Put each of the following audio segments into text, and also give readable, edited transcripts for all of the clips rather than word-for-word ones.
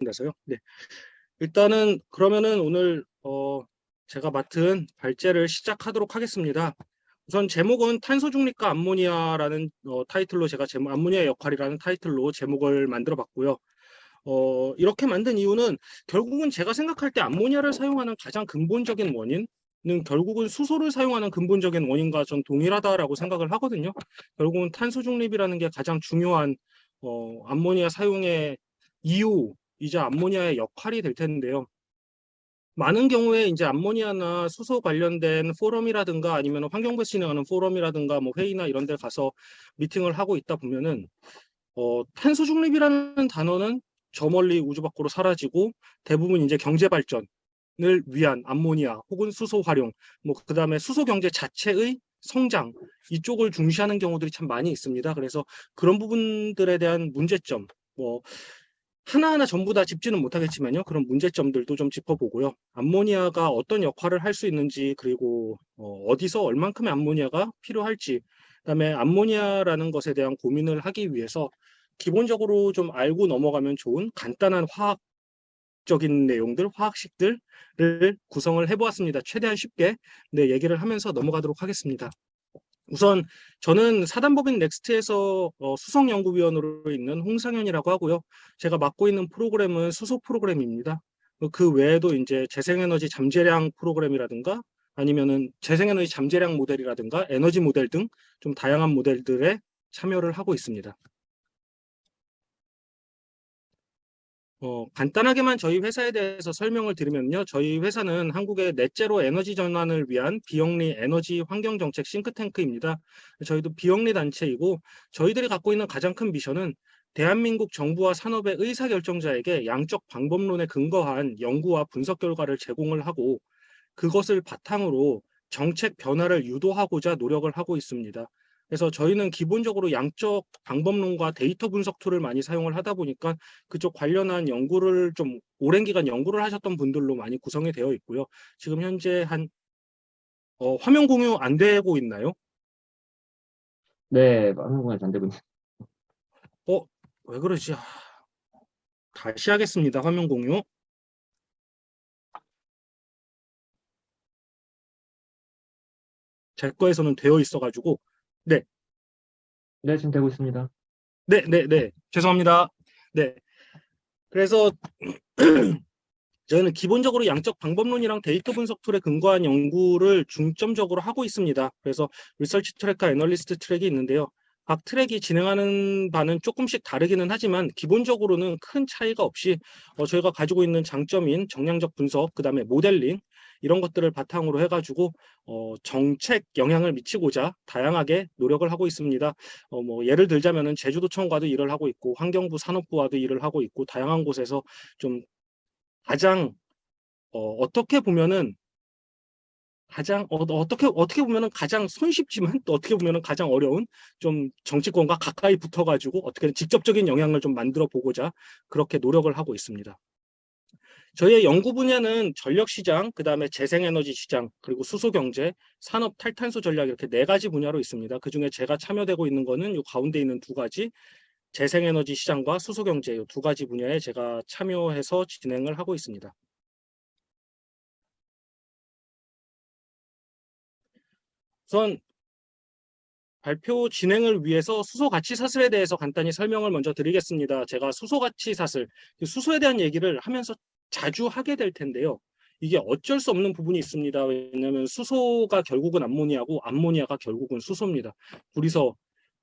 데서요. 네. 일단은 그러면은 오늘 제가 맡은 발제를 시작하도록 하겠습니다. 우선 제목은 탄소 중립과 암모니아라는 타이틀로 제가 암모니아의 역할이라는 타이틀로 제목을 만들어 봤고요. 이렇게 만든 이유는 결국은 제가 생각할 때 암모니아를 사용하는 가장 근본적인 원인은 결국은 수소를 사용하는 근본적인 원인과 전 동일하다라고 생각을 하거든요. 결국은 탄소 중립이라는 게 가장 중요한 암모니아 사용의 이유이자 암모니아의 역할이 될 텐데요. 많은 경우에 이제 암모니아나 수소 관련된 포럼이라든가 아니면 환경부 진행하는 포럼이라든가 뭐 회의나 이런 데 가서 미팅을 하고 있다 보면은 탄소 중립이라는 단어는 저 멀리 우주 밖으로 사라지고 대부분 이제 경제 발전을 위한 암모니아 혹은 수소 활용, 뭐 그다음에 수소 경제 자체의 성장 이쪽을 중시하는 경우들이 참 많이 있습니다. 그래서 그런 부분들에 대한 문제점, 뭐 하나하나 전부 다 짚지는 못하겠지만요. 그런 문제점들도 좀 짚어보고요. 암모니아가 어떤 역할을 할 수 있는지, 그리고 어디서 얼만큼의 암모니아가 필요할지, 그다음에 암모니아라는 것에 대한 고민을 하기 위해서 기본적으로 좀 알고 넘어가면 좋은 간단한 화학적인 내용들, 화학식들을 구성을 해보았습니다. 최대한 쉽게 네, 얘기를 하면서 넘어가도록 하겠습니다. 우선 저는 사단법인 넥스트에서 수석연구위원으로 있는 홍상현이라고 하고요. 제가 맡고 있는 프로그램은 수소 프로그램입니다. 그 외에도 이제 재생에너지 잠재량 프로그램이라든가 아니면은 재생에너지 잠재량 모델이라든가 에너지 모델 등 좀 다양한 모델들에 참여를 하고 있습니다. 간단하게만 저희 회사에 대해서 설명을 드리면요. 저희 회사는 한국의 넷제로 에너지 전환을 위한 비영리 에너지 환경 정책 싱크탱크입니다. 저희도 비영리 단체이고 저희들이 갖고 있는 가장 큰 미션은 대한민국 정부와 산업의 의사결정자에게 양적 방법론에 근거한 연구와 분석 결과를 제공을 하고 그것을 바탕으로 정책 변화를 유도하고자 노력을 하고 있습니다. 그래서 저희는 기본적으로 양적 방법론과 데이터 분석 툴을 많이 사용을 하다 보니까 그쪽 관련한 연구를 좀 오랜 기간 연구를 하셨던 분들로 많이 구성이 되어 있고요. 지금 현재 화면 공유 안 되고 있나요? 네, 한국에 안 되고 있네요. 어, 왜 그러지? 다시 하겠습니다. 화면 공유. 제 거에서는 되어 있어가지고. 네, 네, 지금 되고 있습니다. 네, 네, 네. 죄송합니다. 네. 그래서 저희는 기본적으로 양적 방법론이랑 데이터 분석 툴에 근거한 연구를 중점적으로 하고 있습니다. 그래서 리서치 트랙과 애널리스트 트랙이 있는데요. 각 트랙이 진행하는 바는 조금씩 다르기는 하지만 기본적으로는 큰 차이가 없이 저희가 가지고 있는 장점인 정량적 분석, 그 다음에 모델링 이런 것들을 바탕으로 해가지고 정책 영향을 미치고자 다양하게 노력을 하고 있습니다. 뭐 예를 들자면은 제주도청과도 일을 하고 있고 환경부 산업부와도 일을 하고 있고 다양한 곳에서 좀 가장 어떻게 보면은 어떻게 보면은 가장 손쉽지만 또 어떻게 보면은 가장 어려운 좀 정치권과 가까이 붙어가지고 어떻게든 직접적인 영향을 좀 만들어 보고자 그렇게 노력을 하고 있습니다. 저희의 연구 분야는 전력 시장, 그 다음에 재생에너지 시장, 그리고 수소 경제, 산업 탈탄소 전략 이렇게 네 가지 분야로 있습니다. 그 중에 제가 참여되고 있는 거는 이 가운데 있는 두 가지 재생에너지 시장과 수소 경제 이 두 가지 분야에 제가 참여해서 진행을 하고 있습니다. 우선 발표 진행을 위해서 수소 가치 사슬에 대해서 간단히 설명을 먼저 드리겠습니다. 제가 수소 가치 사슬, 수소에 대한 얘기를 하면서 자주 하게 될 텐데요. 이게 어쩔 수 없는 부분이 있습니다. 왜냐하면 수소가 결국은 암모니아고 암모니아가 결국은 수소입니다. 둘이서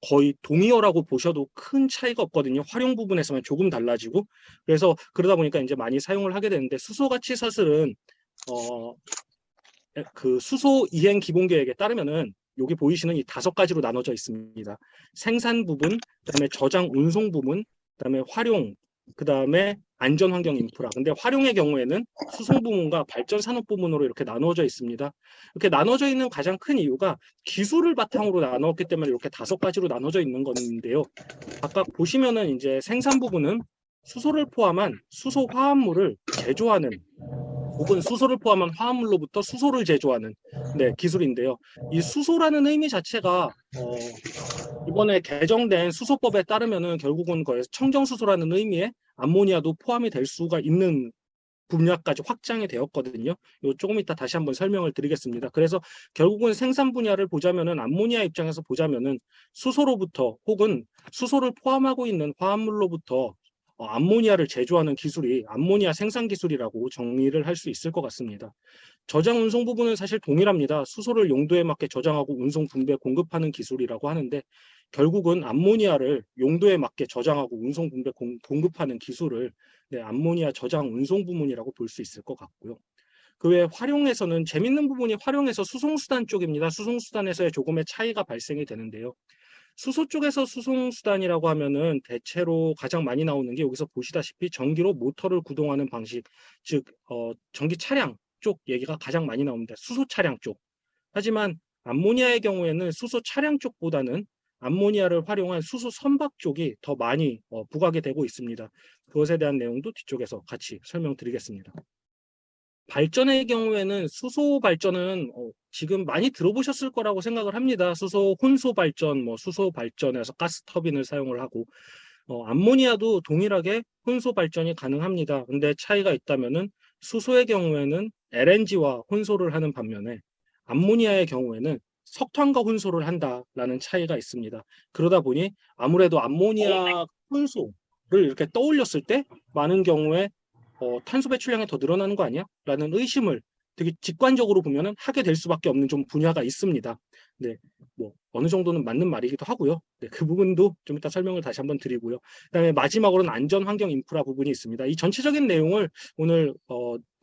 거의 동의어라고 보셔도 큰 차이가 없거든요. 활용 부분에서만 조금 달라지고. 그래서 그러다 보니까 이제 많이 사용을 하게 되는데 수소 가치 사슬은 어, 그 수소 이행 기본 계획에 따르면은 여기 보이시는 이 다섯 가지로 나눠져 있습니다. 생산 부분, 그다음에 저장 운송 부분, 그다음에 활용, 그다음에 안전 환경 인프라. 근데 활용의 경우에는 수송 부문과 발전 산업 부문으로 이렇게 나누어져 있습니다. 이렇게 나눠져 있는 가장 큰 이유가 기술을 바탕으로 나누었기 때문에 이렇게 다섯 가지로 나눠져 있는 건데요. 아까 보시면은 이제 생산 부분은 수소를 포함한 수소 화합물을 제조하는 혹은 수소를 포함한 화합물로부터 수소를 제조하는 네, 기술인데요. 이 수소라는 의미 자체가 이번에 개정된 수소법에 따르면은 결국은 거의 청정수소라는 의미의 암모니아도 포함이 될 수가 있는 분야까지 확장이 되었거든요. 요 조금 이따 다시 한번 설명을 드리겠습니다. 그래서 결국은 생산 분야를 보자면은 암모니아 입장에서 보자면은 수소로부터 혹은 수소를 포함하고 있는 화합물로부터 암모니아를 제조하는 기술이 암모니아 생산 기술이라고 정의를 할 수 있을 것 같습니다. 저장 운송 부분은 사실 동일합니다. 수소를 용도에 맞게 저장하고 운송 분배 공급하는 기술이라고 하는데 결국은 암모니아를 용도에 맞게 저장하고 운송 분배 공급하는 기술을 암모니아 저장 운송 부문이라고 볼 수 있을 것 같고요. 그 외에 활용에서는 재밌는 부분이 활용에서 수송수단 쪽입니다. 수송수단에서의 조금의 차이가 발생이 되는데요. 수소 쪽에서 수송수단이라고 하면은 대체로 가장 많이 나오는 게 여기서 보시다시피 전기로 모터를 구동하는 방식, 즉 전기 차량 쪽 얘기가 가장 많이 나옵니다. 수소 차량 쪽. 하지만 암모니아의 경우에는 수소 차량 쪽보다는 암모니아를 활용한 수소 선박 쪽이 더 많이 부각이 되고 있습니다. 그것에 대한 내용도 뒤쪽에서 같이 설명드리겠습니다. 발전의 경우에는 수소 발전은 지금 많이 들어보셨을 거라고 생각을 합니다. 수소 혼소 발전, 수소 발전에서 가스 터빈을 사용을 하고 암모니아도 동일하게 혼소 발전이 가능합니다. 근데 차이가 있다면은 수소의 경우에는 LNG와 혼소를 하는 반면에 암모니아의 경우에는 석탄과 혼소를 한다라는 차이가 있습니다. 그러다 보니 아무래도 암모니아 혼소를 이렇게 떠올렸을 때 많은 경우에 탄소 배출량이 더 늘어나는 거 아니야? 라는 의심을 되게 직관적으로 보면은 하게 될 수밖에 없는 좀 분야가 있습니다. 네, 어느 정도는 맞는 말이기도 하고요. 네, 그 부분도 좀 이따 설명을 다시 한번 드리고요. 그다음에 마지막으로는 안전 환경 인프라 부분이 있습니다. 이 전체적인 내용을 오늘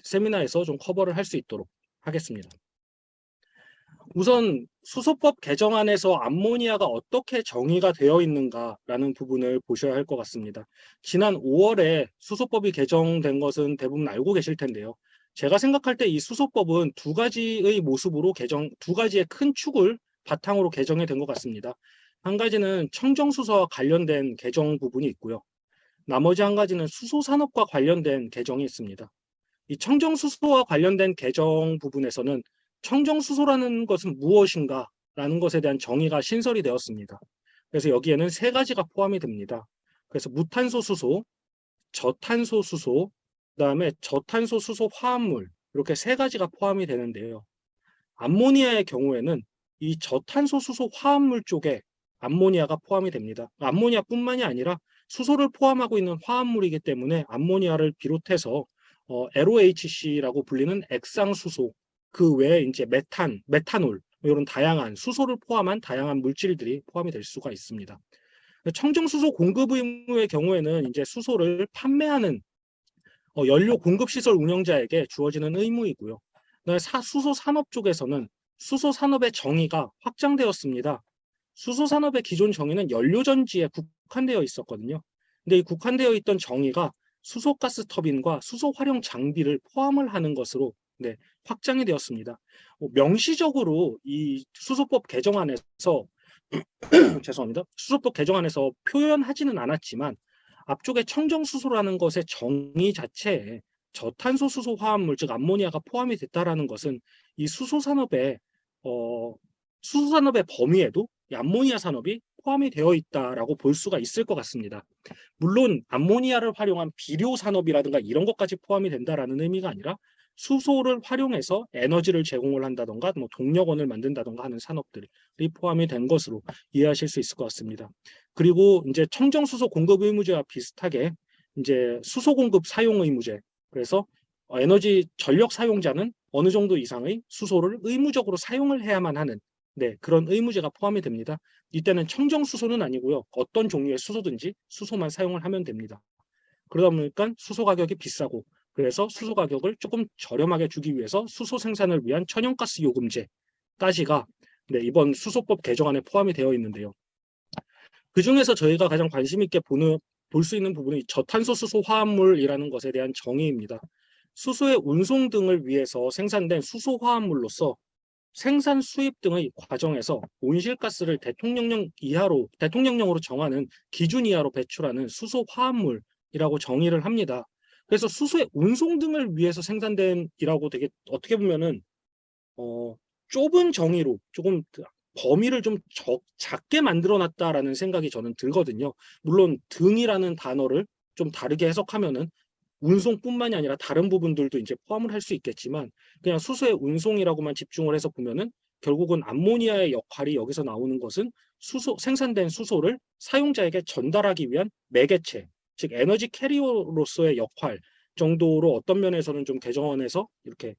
세미나에서 좀 커버를 할 수 있도록 하겠습니다. 우선 수소법 개정안에서 암모니아가 어떻게 정의가 되어 있는가라는 부분을 보셔야 할 것 같습니다. 지난 5월에 수소법이 개정된 것은 대부분 알고 계실 텐데요. 제가 생각할 때 이 수소법은 두 가지의 모습으로 두 가지의 큰 축을 바탕으로 개정이 된 것 같습니다. 한 가지는 청정수소와 관련된 개정 부분이 있고요. 나머지 한 가지는 수소산업과 관련된 개정이 있습니다. 이 청정수소와 관련된 개정 부분에서는 청정수소라는 것은 무엇인가 라는 것에 대한 정의가 신설이 되었습니다. 그래서 여기에는 세 가지가 포함이 됩니다. 그래서 무탄소수소, 저탄소수소, 그다음에 저탄소수소 화합물 이렇게 세 가지가 포함이 되는데요. 암모니아의 경우에는 이 저탄소수소 화합물 쪽에 암모니아가 포함이 됩니다. 암모니아뿐만이 아니라 수소를 포함하고 있는 화합물이기 때문에 암모니아를 비롯해서 LOHC라고 불리는 액상수소, 그 외에 이제 메탄올 이런 다양한 수소를 포함한 다양한 물질들이 포함이 될 수가 있습니다. 청정수소 공급 의무의 경우에는 이제 수소를 판매하는 연료 공급 시설 운영자에게 주어지는 의무이고요. 수소 산업 쪽에서는 수소 산업의 정의가 확장되었습니다. 수소 산업의 기존 정의는 연료전지에 국한되어 있었거든요. 근데 이 국한되어 있던 정의가 수소가스 터빈과 수소 활용 장비를 포함을 하는 것으로 확장이 되었습니다. 명시적으로 이 수소법 개정안에서 죄송합니다. 수소법 개정안에서 표현하지는 않았지만 앞쪽에 청정수소라는 것의 정의 자체에 저탄소 수소 화합물 즉 암모니아가 포함이 됐다라는 것은 이 수소산업의 범위에도 이 암모니아 산업이 포함이 되어 있다라고 볼 수가 있을 것 같습니다. 물론 암모니아를 활용한 비료 산업이라든가 이런 것까지 포함이 된다라는 의미가 아니라 수소를 활용해서 에너지를 제공을 한다던가 동력원을 만든다던가 하는 산업들이 포함이 된 것으로 이해하실 수 있을 것 같습니다. 그리고 이제 청정수소 공급 의무제와 비슷하게 이제 수소 공급 사용 의무제, 그래서 에너지 전력 사용자는 어느 정도 이상의 수소를 의무적으로 사용을 해야만 하는 그런 의무제가 포함이 됩니다. 이때는 청정수소는 아니고요. 어떤 종류의 수소든지 수소만 사용을 하면 됩니다. 그러다 보니까 수소 가격이 비싸고 그래서 수소 가격을 조금 저렴하게 주기 위해서 수소 생산을 위한 천연가스 요금제까지가 이번 수소법 개정안에 포함이 되어 있는데요. 그 중에서 저희가 가장 관심 있게 볼 수 있는 부분이 저탄소 수소 화합물이라는 것에 대한 정의입니다. 수소의 운송 등을 위해서 생산된 수소 화합물로서 생산 수입 등의 과정에서 온실가스를 대통령령으로 정하는 기준 이하로 배출하는 수소 화합물이라고 정의를 합니다. 그래서 수소의 운송 등을 위해서 생산된이라고 되게 어떻게 보면은 좁은 정의로 조금 범위를 좀 작게 만들어 놨다라는 생각이 저는 들거든요. 물론 등이라는 단어를 좀 다르게 해석하면은 운송뿐만이 아니라 다른 부분들도 이제 포함을 할 수 있겠지만 그냥 수소의 운송이라고만 집중을 해서 보면은 결국은 암모니아의 역할이 여기서 나오는 것은 생산된 수소를 사용자에게 전달하기 위한 매개체, 즉 에너지 캐리어로서의 역할 정도로 어떤 면에서는 좀 개정안에서 이렇게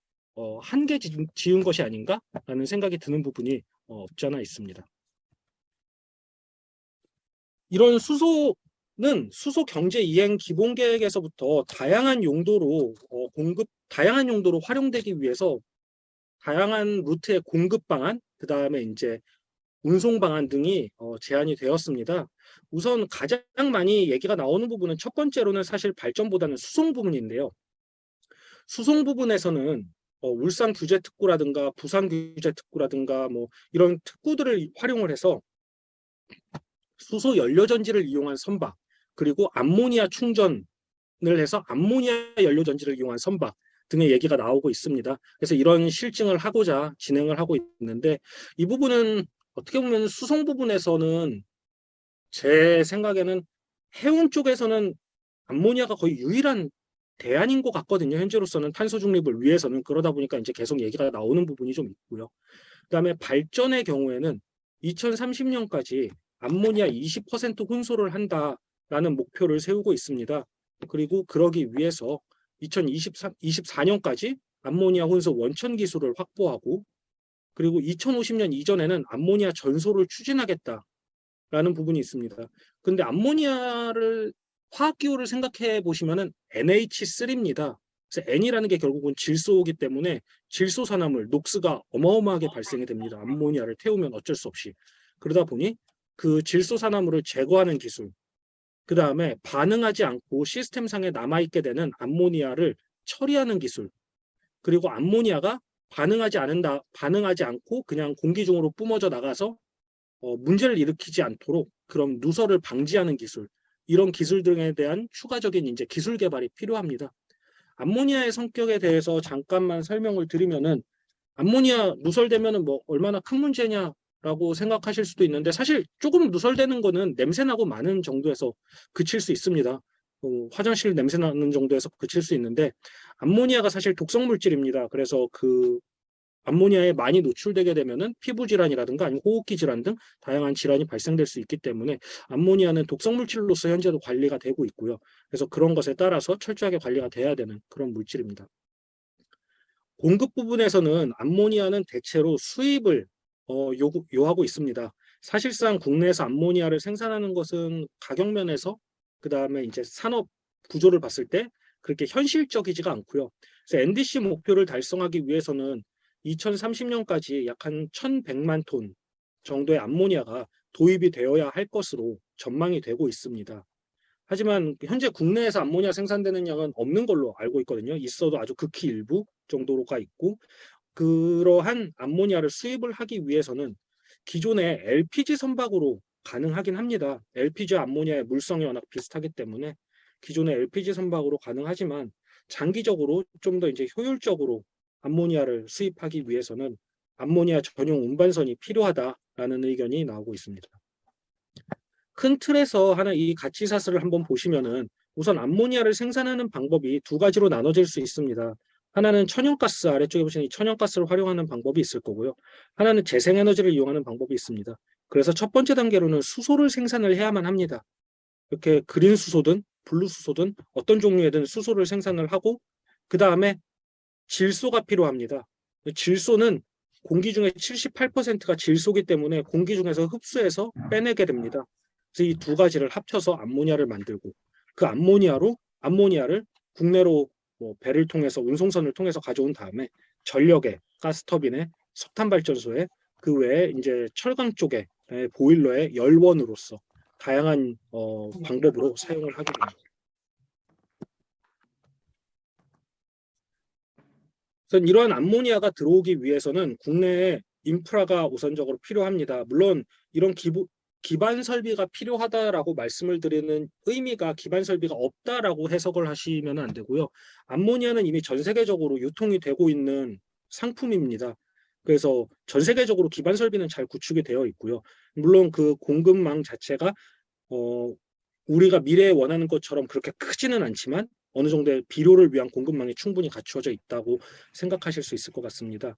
한계 지은 것이 아닌가라는 생각이 드는 부분이 없지 않아 있습니다. 이런 수소 경제 이행 기본 계획에서부터 다양한 용도로 활용되기 위해서 다양한 루트의 공급 방안, 그 다음에 이제 운송 방안 등이 제안이 되었습니다. 우선 가장 많이 얘기가 나오는 부분은 첫 번째로는 사실 발전보다는 수송 부분인데요. 수송 부분에서는 울산 규제 특구라든가 부산 규제 특구라든가 뭐 이런 특구들을 활용을 해서 수소 연료 전지를 이용한 선박, 그리고 암모니아 충전을 해서 암모니아 연료 전지를 이용한 선박 등의 얘기가 나오고 있습니다. 그래서 이런 실증을 하고자 진행을 하고 있는데 이 부분은 어떻게 보면 수송 부분에서는 제 생각에는 해운 쪽에서는 암모니아가 거의 유일한 대안인 것 같거든요. 현재로서는 탄소 중립을 위해서는. 그러다 보니까 이제 계속 얘기가 나오는 부분이 좀 있고요. 그다음에 발전의 경우에는 2030년까지 암모니아 20% 혼소를 한다라는 목표를 세우고 있습니다. 그리고 그러기 위해서 2024년까지 암모니아 혼소 원천 기술을 확보하고, 그리고 2050년 이전에는 암모니아 전소를 추진하겠다라는 부분이 있습니다. 근데 암모니아를 화학기호를 생각해 보시면은 NH3입니다. 그래서 N이라는 게 결국은 질소이기 때문에 질소 산화물, 녹스가 어마어마하게 발생이 됩니다. 암모니아를 태우면 어쩔 수 없이. 그러다 보니 그 질소 산화물을 제거하는 기술, 그 다음에 반응하지 않고 시스템상에 남아있게 되는 암모니아를 처리하는 기술, 그리고 암모니아가 반응하지 않고 그냥 공기 중으로 뿜어져 나가서 문제를 일으키지 않도록 그런 누설을 방지하는 기술, 이런 기술 등에 대한 추가적인 이제 기술 개발이 필요합니다. 암모니아의 성격에 대해서 잠깐만 설명을 드리면은, 암모니아 누설되면은 뭐 얼마나 큰 문제냐라고 생각하실 수도 있는데, 사실 조금 누설되는 거는 냄새나고 많은 정도에서 그칠 수 있습니다. 화장실 냄새나는 정도에서 그칠 수 있는데, 암모니아가 사실 독성 물질입니다. 그래서 그 암모니아에 많이 노출되게 되면은 피부 질환이라든가 아니면 호흡기 질환 등 다양한 질환이 발생될 수 있기 때문에 암모니아는 독성 물질로서 현재도 관리가 되고 있고요. 그래서 그런 것에 따라서 철저하게 관리가 돼야 되는 그런 물질입니다. 공급 부분에서는 암모니아는 대체로 수입을 요하고 있습니다. 사실상 국내에서 암모니아를 생산하는 것은 가격 면에서, 그 다음에 이제 산업 구조를 봤을 때 그렇게 현실적이지가 않고요. 그래서 NDC 목표를 달성하기 위해서는 2030년까지 약 한 1,100만 톤 정도의 암모니아가 도입이 되어야 할 것으로 전망이 되고 있습니다. 하지만 현재 국내에서 암모니아 생산되는 양은 없는 걸로 알고 있거든요. 있어도 아주 극히 일부 정도로가 있고, 그러한 암모니아를 수입을 하기 위해서는 기존의 LPG 선박으로 가능하긴 합니다. LPG와 암모니아의 물성이 워낙 비슷하기 때문에 기존의 LPG 선박으로 가능하지만, 장기적으로 좀 더 이제 효율적으로 암모니아를 수입하기 위해서는 암모니아 전용 운반선이 필요하다라는 의견이 나오고 있습니다. 큰 틀에서 하나 이 가치사슬을 한번 보시면은, 우선 암모니아를 생산하는 방법이 두 가지로 나눠질 수 있습니다. 하나는 천연가스, 아래쪽에 보시는 이 천연가스를 활용하는 방법이 있을 거고요. 하나는 재생에너지를 이용하는 방법이 있습니다. 그래서 첫 번째 단계로는 수소를 생산을 해야만 합니다. 이렇게 그린 수소든 블루 수소든 어떤 종류이든 수소를 생산을 하고, 그 다음에 질소가 필요합니다. 질소는 공기 중에 78%가 질소이기 때문에 공기 중에서 흡수해서 빼내게 됩니다. 그래서 이 두 가지를 합쳐서 암모니아를 만들고, 그 암모니아를 국내로 뭐 배를 통해서 운송선을 통해서 가져온 다음에 전력에, 가스터빈에, 석탄발전소에, 그 외에 이제 철강 쪽에 보일러의 열원으로서 다양한 방법으로 사용을 하게 됩니다. 그래서 이러한 암모니아가 들어오기 위해서는 국내에 인프라가 우선적으로 필요합니다. 물론 이런 기반 설비가 필요하다라고 말씀을 드리는 의미가 기반 설비가 없다라고 해석을 하시면 안 되고요. 암모니아는 이미 전 세계적으로 유통이 되고 있는 상품입니다. 그래서 전 세계적으로 기반 설비는 잘 구축이 되어 있고요. 물론 그 공급망 자체가 우리가 미래에 원하는 것처럼 그렇게 크지는 않지만 어느 정도의 비료를 위한 공급망이 충분히 갖추어져 있다고 생각하실 수 있을 것 같습니다.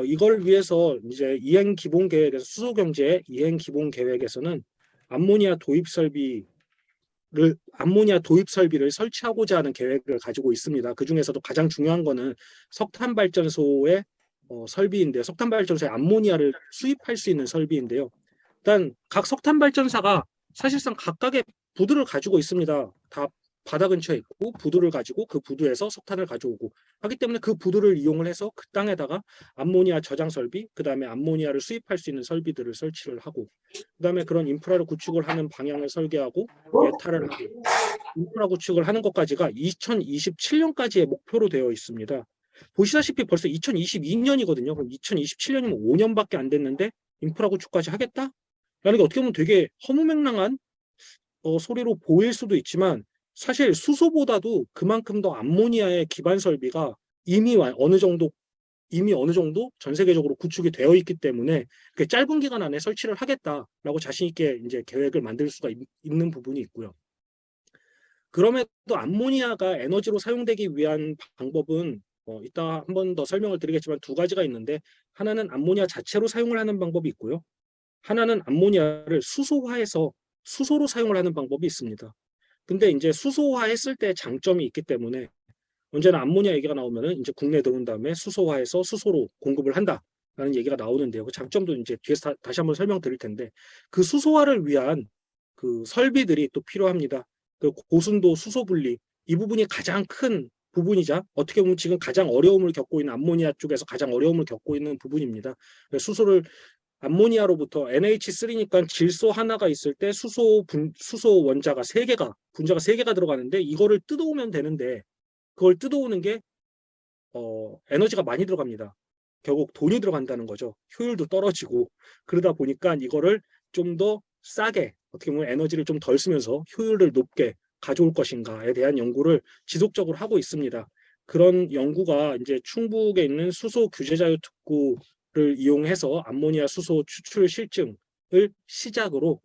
이걸 위해서 이제 이행 기본 계획에서 수소 경제 이행 기본 계획에서는 암모니아 도입 설비를 설치하고자 하는 계획을 가지고 있습니다. 그 중에서도 가장 중요한 거는 석탄 발전소의 설비인데 석탄 발전소에 암모니아를 수입할 수 있는 설비인데요. 일단 각 석탄 발전사가 사실상 각각의 부두를 가지고 있습니다. 다 바다 근처에 있고 부두를 가지고 그 부두에서 석탄을 가져오고 하기 때문에 그 부두를 이용을 해서 그 땅에다가 암모니아 저장 설비, 그 다음에 암모니아를 수입할 수 있는 설비들을 설치를 하고 그 다음에 그런 인프라를 구축을 하는 방향을 설계하고 예타를 하고 인프라 구축을 하는 것까지가 2027년까지의 목표로 되어 있습니다. 보시다시피 벌써 2022년이거든요. 그럼 2027년이면 5년밖에 안 됐는데 인프라 구축까지 하겠다? 라는 게 어떻게 보면 되게 허무맹랑한 소리로 보일 수도 있지만 사실 수소보다도 그만큼 더 암모니아의 기반 설비가 이미 어느 정도 전 세계적으로 구축이 되어 있기 때문에 짧은 기간 안에 설치를 하겠다라고 자신 있게 이제 계획을 만들 수가 있는 부분이 있고요. 그럼에도 암모니아가 에너지로 사용되기 위한 방법은 이따 한 번 더 설명을 드리겠지만 두 가지가 있는데 하나는 암모니아 자체로 사용을 하는 방법이 있고요. 하나는 암모니아를 수소화해서 수소로 사용을 하는 방법이 있습니다. 근데 이제 수소화했을 때 장점이 있기 때문에 언제나 암모니아 얘기가 나오면은 이제 국내에 들어온 다음에 수소화해서 수소로 공급을 한다라는 얘기가 나오는데요. 그 장점도 이제 뒤에서 다시 한번 설명드릴 텐데 그 수소화를 위한 그 설비들이 또 필요합니다. 그 고순도 수소 분리 이 부분이 가장 큰 부분이자 어떻게 보면 지금 가장 어려움을 겪고 있는 암모니아 쪽에서 가장 어려움을 겪고 있는 부분입니다. 수소를 암모니아로부터 NH3니까 질소 하나가 있을 때 수소 원자가 분자가 3개가 들어가는데 이거를 뜯어오면 되는데 그걸 뜯어오는 게 에너지가 많이 들어갑니다. 결국 돈이 들어간다는 거죠. 효율도 떨어지고 그러다 보니까 이거를 좀 더 싸게 어떻게 보면 에너지를 좀 덜 쓰면서 효율을 높게 가져올 것인가에 대한 연구를 지속적으로 하고 있습니다. 그런 연구가 이제 충북에 있는 수소 규제 자유 특구를 이용해서 암모니아 수소 추출 실증을 시작으로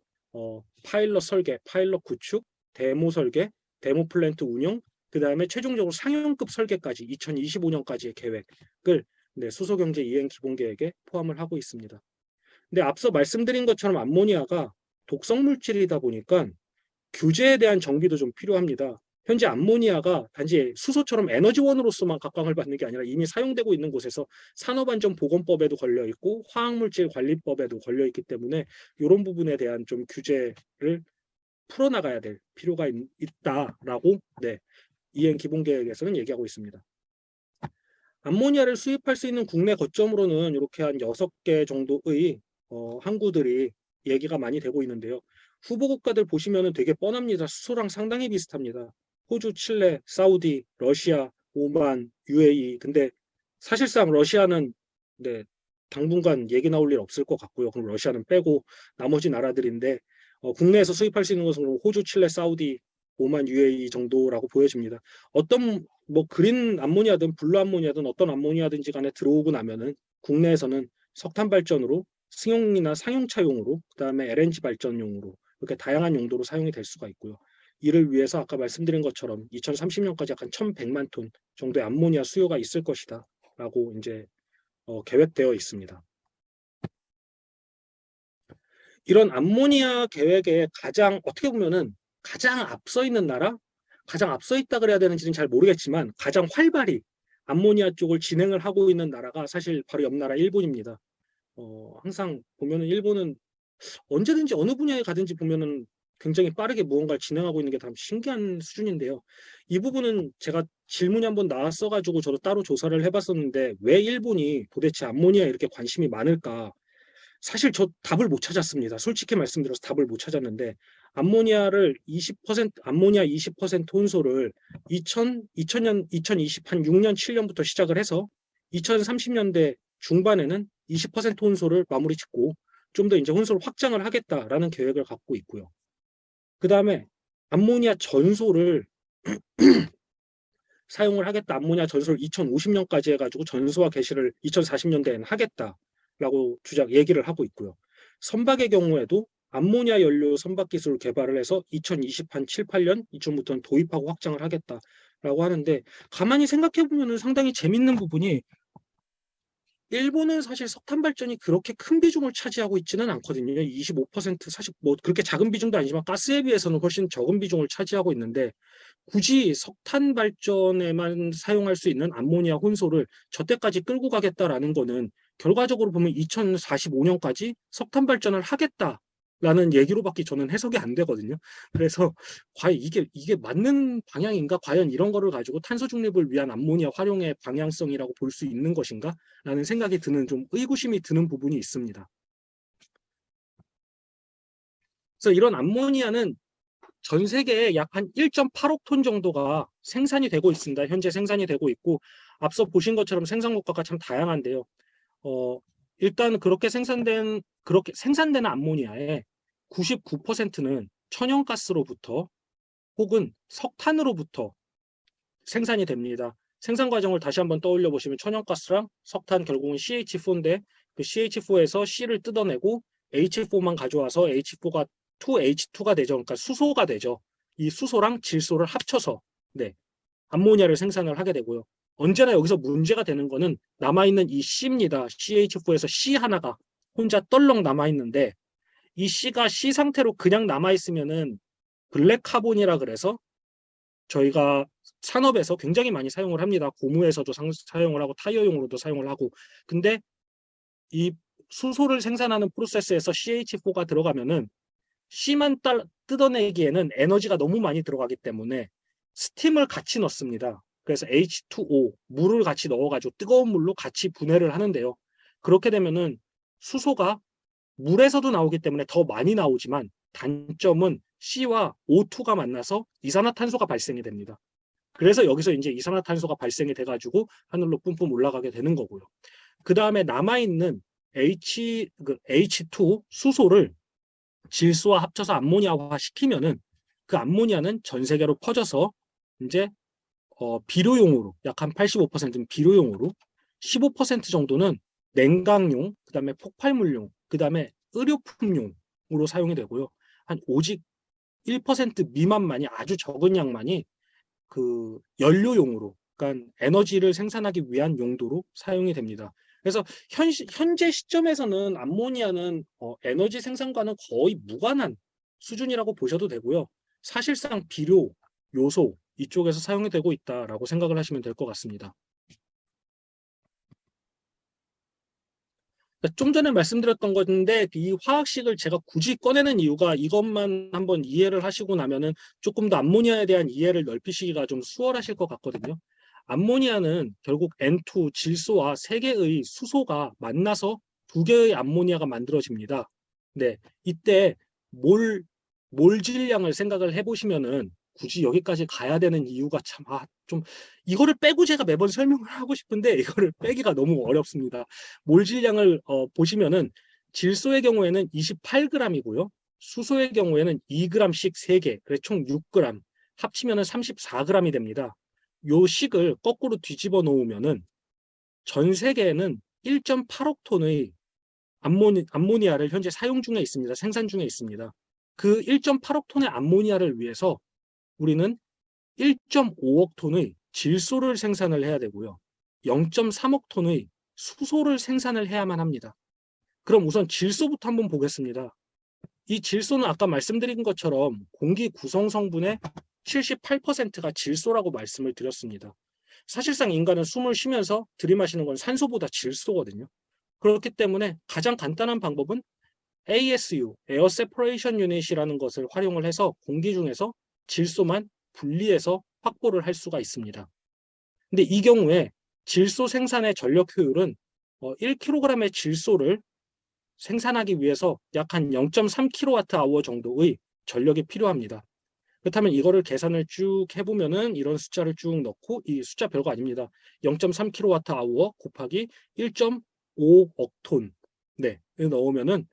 파일럿 설계, 파일럿 구축, 데모 설계, 데모 플랜트 운영, 그 다음에 최종적으로 상용급 설계까지 2025년까지의 계획을 수소경제 이행 기본계획에 포함을 하고 있습니다. 근데 앞서 말씀드린 것처럼 암모니아가 독성 물질이다 보니까 규제에 대한 정비도 좀 필요합니다. 현재 암모니아가 단지 수소처럼 에너지원으로서만 각광을 받는 게 아니라 이미 사용되고 있는 곳에서 산업안전보건법에도 걸려 있고 화학물질관리법에도 걸려 있기 때문에 이런 부분에 대한 좀 규제를 풀어나가야 될 필요가 있다라고 이행 기본계획에서는 얘기하고 있습니다. 암모니아를 수입할 수 있는 국내 거점으로는 이렇게 한 6개 정도의 항구들이 얘기가 많이 되고 있는데요. 후보 국가들 보시면 되게 뻔합니다. 수소랑 상당히 비슷합니다. 호주, 칠레, 사우디, 러시아, 오만, UAE. 근데 사실상 러시아는 당분간 얘기 나올 일 없을 것 같고요. 그럼 러시아는 빼고 나머지 나라들인데 국내에서 수입할 수 있는 것은 호주, 칠레, 사우디, 오만, UAE 정도라고 보여집니다. 어떤 그린 암모니아든 블루 암모니아든 어떤 암모니아든지 간에 들어오고 나면은 국내에서는 석탄 발전으로 승용이나 상용차용으로 그다음에 LNG 발전용으로 이렇게 다양한 용도로 사용이 될 수가 있고요. 이를 위해서 아까 말씀드린 것처럼 2030년까지 약간 1,100만 톤 정도의 암모니아 수요가 있을 것이다라고 이제 계획되어 있습니다. 이런 암모니아 계획에 어떻게 보면은 가장 앞서 있는 나라, 가장 앞서 있다 그래야 되는지는 잘 모르겠지만 가장 활발히 암모니아 쪽을 진행을 하고 있는 나라가 사실 바로 옆 나라 일본입니다. 항상 보면은 일본은 언제든지 어느 분야에 가든지 보면은 굉장히 빠르게 무언가를 진행하고 있는 게 참 신기한 수준인데요. 이 부분은 제가 질문이 한번 나왔어가지고 저도 따로 조사를 해봤었는데 왜 일본이 도대체 암모니아에 이렇게 관심이 많을까? 사실 저 답을 못 찾았습니다. 솔직히 말씀드려서 답을 못 찾았는데 암모니아 20% 혼소를 2000년, 2026년, 7년부터 시작을 해서 2030년대 중반에는 20% 혼소를 마무리 짓고 좀 더 이제 혼소를 확장을 하겠다라는 계획을 갖고 있고요. 그 다음에 암모니아 전소를 사용을 하겠다. 암모니아 전소를 2050년까지 해가지고 전소와 개시를 2040년대에는 하겠다라고 얘기를 하고 있고요. 선박의 경우에도 암모니아 연료 선박 기술을 개발을 해서 2020한 7, 8년 이쯤부터는 도입하고 확장을 하겠다라고 하는데 가만히 생각해 보면은 상당히 재밌는 부분이 일본은 사실 석탄 발전이 그렇게 큰 비중을 차지하고 있지는 않거든요. 25% 사실 뭐 그렇게 작은 비중도 아니지만 가스에 비해서는 훨씬 적은 비중을 차지하고 있는데 굳이 석탄 발전에만 사용할 수 있는 암모니아 혼소를 저때까지 끌고 가겠다라는 거는 결과적으로 보면 2045년까지 석탄 발전을 하겠다라는 얘기로밖에 저는 해석이 안 되거든요. 그래서 과연 이게 맞는 방향인가? 과연 이런 거를 가지고 탄소 중립을 위한 암모니아 활용의 방향성이라고 볼 수 있는 것인가? 라는 생각이 드는 좀 의구심이 드는 부분이 있습니다. 그래서 이런 암모니아는 전 세계에 약 한 1.8억 톤 정도가 생산이 되고 있습니다. 현재 생산이 되고 있고 앞서 보신 것처럼 생산 국가가 참 다양한데요. 일단 그렇게 생산되는 암모니아의 99%는 천연가스로부터 혹은 석탄으로부터 생산이 됩니다. 생산 과정을 다시 한번 떠올려 보시면 천연가스랑 석탄 결국은 CH4인데 그 CH4에서 C를 뜯어내고 H4만 가져와서 H4가 2H2가 되죠. 그러니까 수소가 되죠. 이 수소랑 질소를 합쳐서 네, 암모니아를 생산을 하게 되고요. 언제나 여기서 문제가 되는 거는 남아있는 이 C입니다. CH4에서 C 하나가 혼자 떨렁 남아있는데 이 C가 C 상태로 그냥 남아있으면은 블랙 카본이라 그래서 저희가 산업에서 굉장히 많이 사용을 합니다. 고무에서도 사용을 하고 타이어용으로도 사용을 하고. 근데 이 수소를 생산하는 프로세스에서 CH4가 들어가면은 C만 뜯어내기에는 에너지가 너무 많이 들어가기 때문에 스팀을 같이 넣습니다. 그래서 H2O, 물을 같이 넣어가지고 뜨거운 물로 같이 분해를 하는데요. 그렇게 되면은 수소가 물에서도 나오기 때문에 더 많이 나오지만 단점은 C와 O2가 만나서 이산화탄소가 발생이 됩니다. 그래서 여기서 이제 이산화탄소가 발생이 돼가지고 하늘로 뿜뿜 올라가게 되는 거고요. 그 다음에 남아있는 H2 수소를 질소와 합쳐서 암모니아화 시키면은 그 암모니아는 전 세계로 퍼져서 이제 비료용으로 약 한 85%는 비료용으로 15% 정도는 냉각용, 그 다음에 폭발물용, 그 다음에 의료품용으로 사용이 되고요. 한 오직 1% 미만만이 아주 적은 양만이 그 연료용으로, 그러니까 에너지를 생산하기 위한 용도로 사용이 됩니다. 그래서 현재 시점에서는 암모니아는 에너지 생산과는 거의 무관한 수준이라고 보셔도 되고요. 사실상 비료, 요소 이쪽에서 사용이 되고 있다라고 생각을 하시면 될 것 같습니다. 좀 전에 말씀드렸던 건데 이 화학식을 제가 굳이 꺼내는 이유가 이것만 한번 이해를 하시고 나면은 조금 더 암모니아에 대한 이해를 넓히시기가 좀 수월하실 것 같거든요. 암모니아는 결국 N2 질소와 3개의 수소가 만나서 2개의 암모니아가 만들어집니다. 네, 이때 몰 질량을 생각을 해보시면은 굳이 여기까지 가야 되는 이유가 참, 좀, 이거를 빼고 제가 매번 설명을 하고 싶은데 이거를 빼기가 너무 어렵습니다. 몰 질량을 보시면은 질소의 경우에는 28g이고요. 수소의 경우에는 2g씩 3개, 그래서 총 6g, 합치면은 34g이 됩니다. 요 식을 거꾸로 뒤집어 놓으면은 전 세계에는 1.8억 톤의 암모니아를 현재 사용 중에 있습니다. 생산 중에 있습니다. 그 1.8억 톤의 암모니아를 위해서 우리는 1.5억 톤의 질소를 생산을 해야 되고요. 0.3억 톤의 수소를 생산을 해야만 합니다. 그럼 우선 질소부터 한번 보겠습니다. 이 질소는 아까 말씀드린 것처럼 공기 구성 성분의 78%가 질소라고 말씀을 드렸습니다. 사실상 인간은 숨을 쉬면서 들이마시는 건 산소보다 질소거든요. 그렇기 때문에 가장 간단한 방법은 ASU, Air Separation Unit이라는 것을 활용을 해서 공기 중에서 질소만 분리해서 확보를 할 수가 있습니다. 근데 이 경우에 질소 생산의 전력 효율은 1kg의 질소를 생산하기 위해서 약 한 0.3kWh 정도의 전력이 필요합니다. 그렇다면 이거를 계산을 쭉 해보면은 이런 숫자를 쭉 넣고 이 숫자 별거 아닙니다. 0.3kWh 곱하기 1.5억 톤. 네, 넣으면은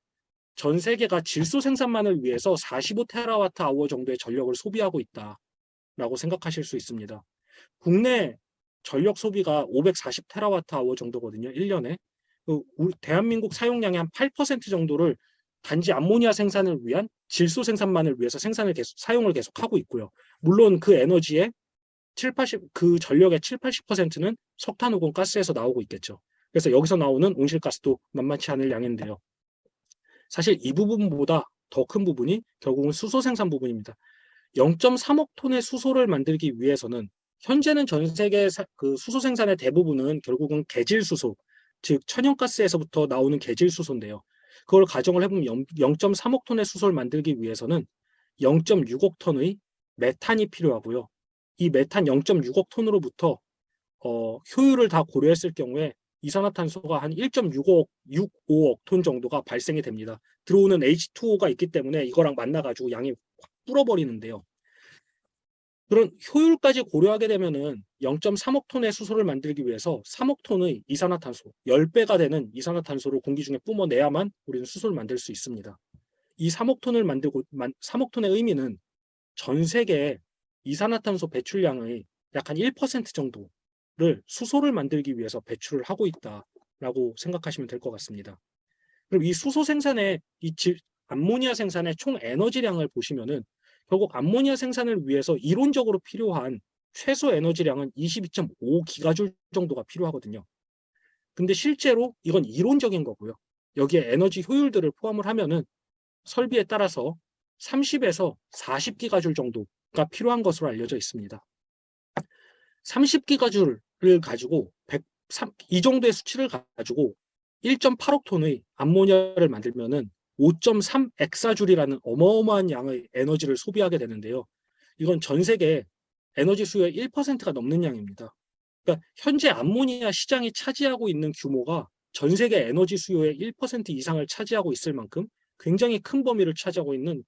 전 세계가 질소 생산만을 위해서 45TWh 정도의 전력을 소비하고 있다라고 생각하실 수 있습니다. 국내 전력 소비가 540TWh 정도거든요. 1년에. 우리 대한민국 사용량의 한 8% 정도를 단지 암모니아 생산을 위한 질소 생산만을 위해서 사용을 계속하고 있고요. 물론 그 에너지의 그 전력의 7, 80%는 석탄오건 가스에서 나오고 있겠죠. 그래서 여기서 나오는 온실가스도 만만치 않을 양인데요. 사실 이 부분보다 더 큰 부분이 결국은 수소 생산 부분입니다. 0.3억 톤의 수소를 만들기 위해서는 현재는 전 세계 그 수소 생산의 대부분은 결국은 계질수소, 즉 천연가스에서부터 나오는 계질수소인데요. 그걸 가정을 해보면 0.3억 톤의 수소를 만들기 위해서는 0.6억 톤의 메탄이 필요하고요. 이 메탄 0.6억 톤으로부터 효율을 다 고려했을 경우에 이산화탄소가 한 1.65억 톤 정도가 발생이 됩니다. 들어오는 H2O가 있기 때문에 이거랑 만나가지고 양이 확 불어버리는데요. 그런 효율까지 고려하게 되면은 0.3억 톤의 수소를 만들기 위해서 3억 톤의 이산화탄소, 10배가 되는 이산화탄소를 공기 중에 뿜어내야만 우리는 수소를 만들 수 있습니다. 이 3억 톤을 만들고 3억 톤의 의미는 전 세계 이산화탄소 배출량의 약 한 1% 정도를 수소를 만들기 위해서 배출을 하고 있다라고 생각하시면 될 것 같습니다. 그럼 이 수소 생산의 암모니아 생산의 총 에너지량을 보시면은 결국 암모니아 생산을 위해서 이론적으로 필요한 최소 에너지량은 22.5 기가줄 정도가 필요하거든요. 근데 실제로 이건 이론적인 거고요. 여기에 에너지 효율들을 포함을 하면은 설비에 따라서 30에서 40기가줄 정도가 필요한 것으로 알려져 있습니다. 30기가줄을 가지고 이 정도의 수치를 가지고 1.8억 톤의 암모니아를 만들면은 5.3 엑사줄이라는 어마어마한 양의 에너지를 소비하게 되는데요. 이건 전 세계 에너지 수요의 1%가 넘는 양입니다. 그러니까 현재 암모니아 시장이 차지하고 있는 규모가 전 세계 에너지 수요의 1% 이상을 차지하고 있을 만큼 굉장히 큰 범위를 차지하고 있는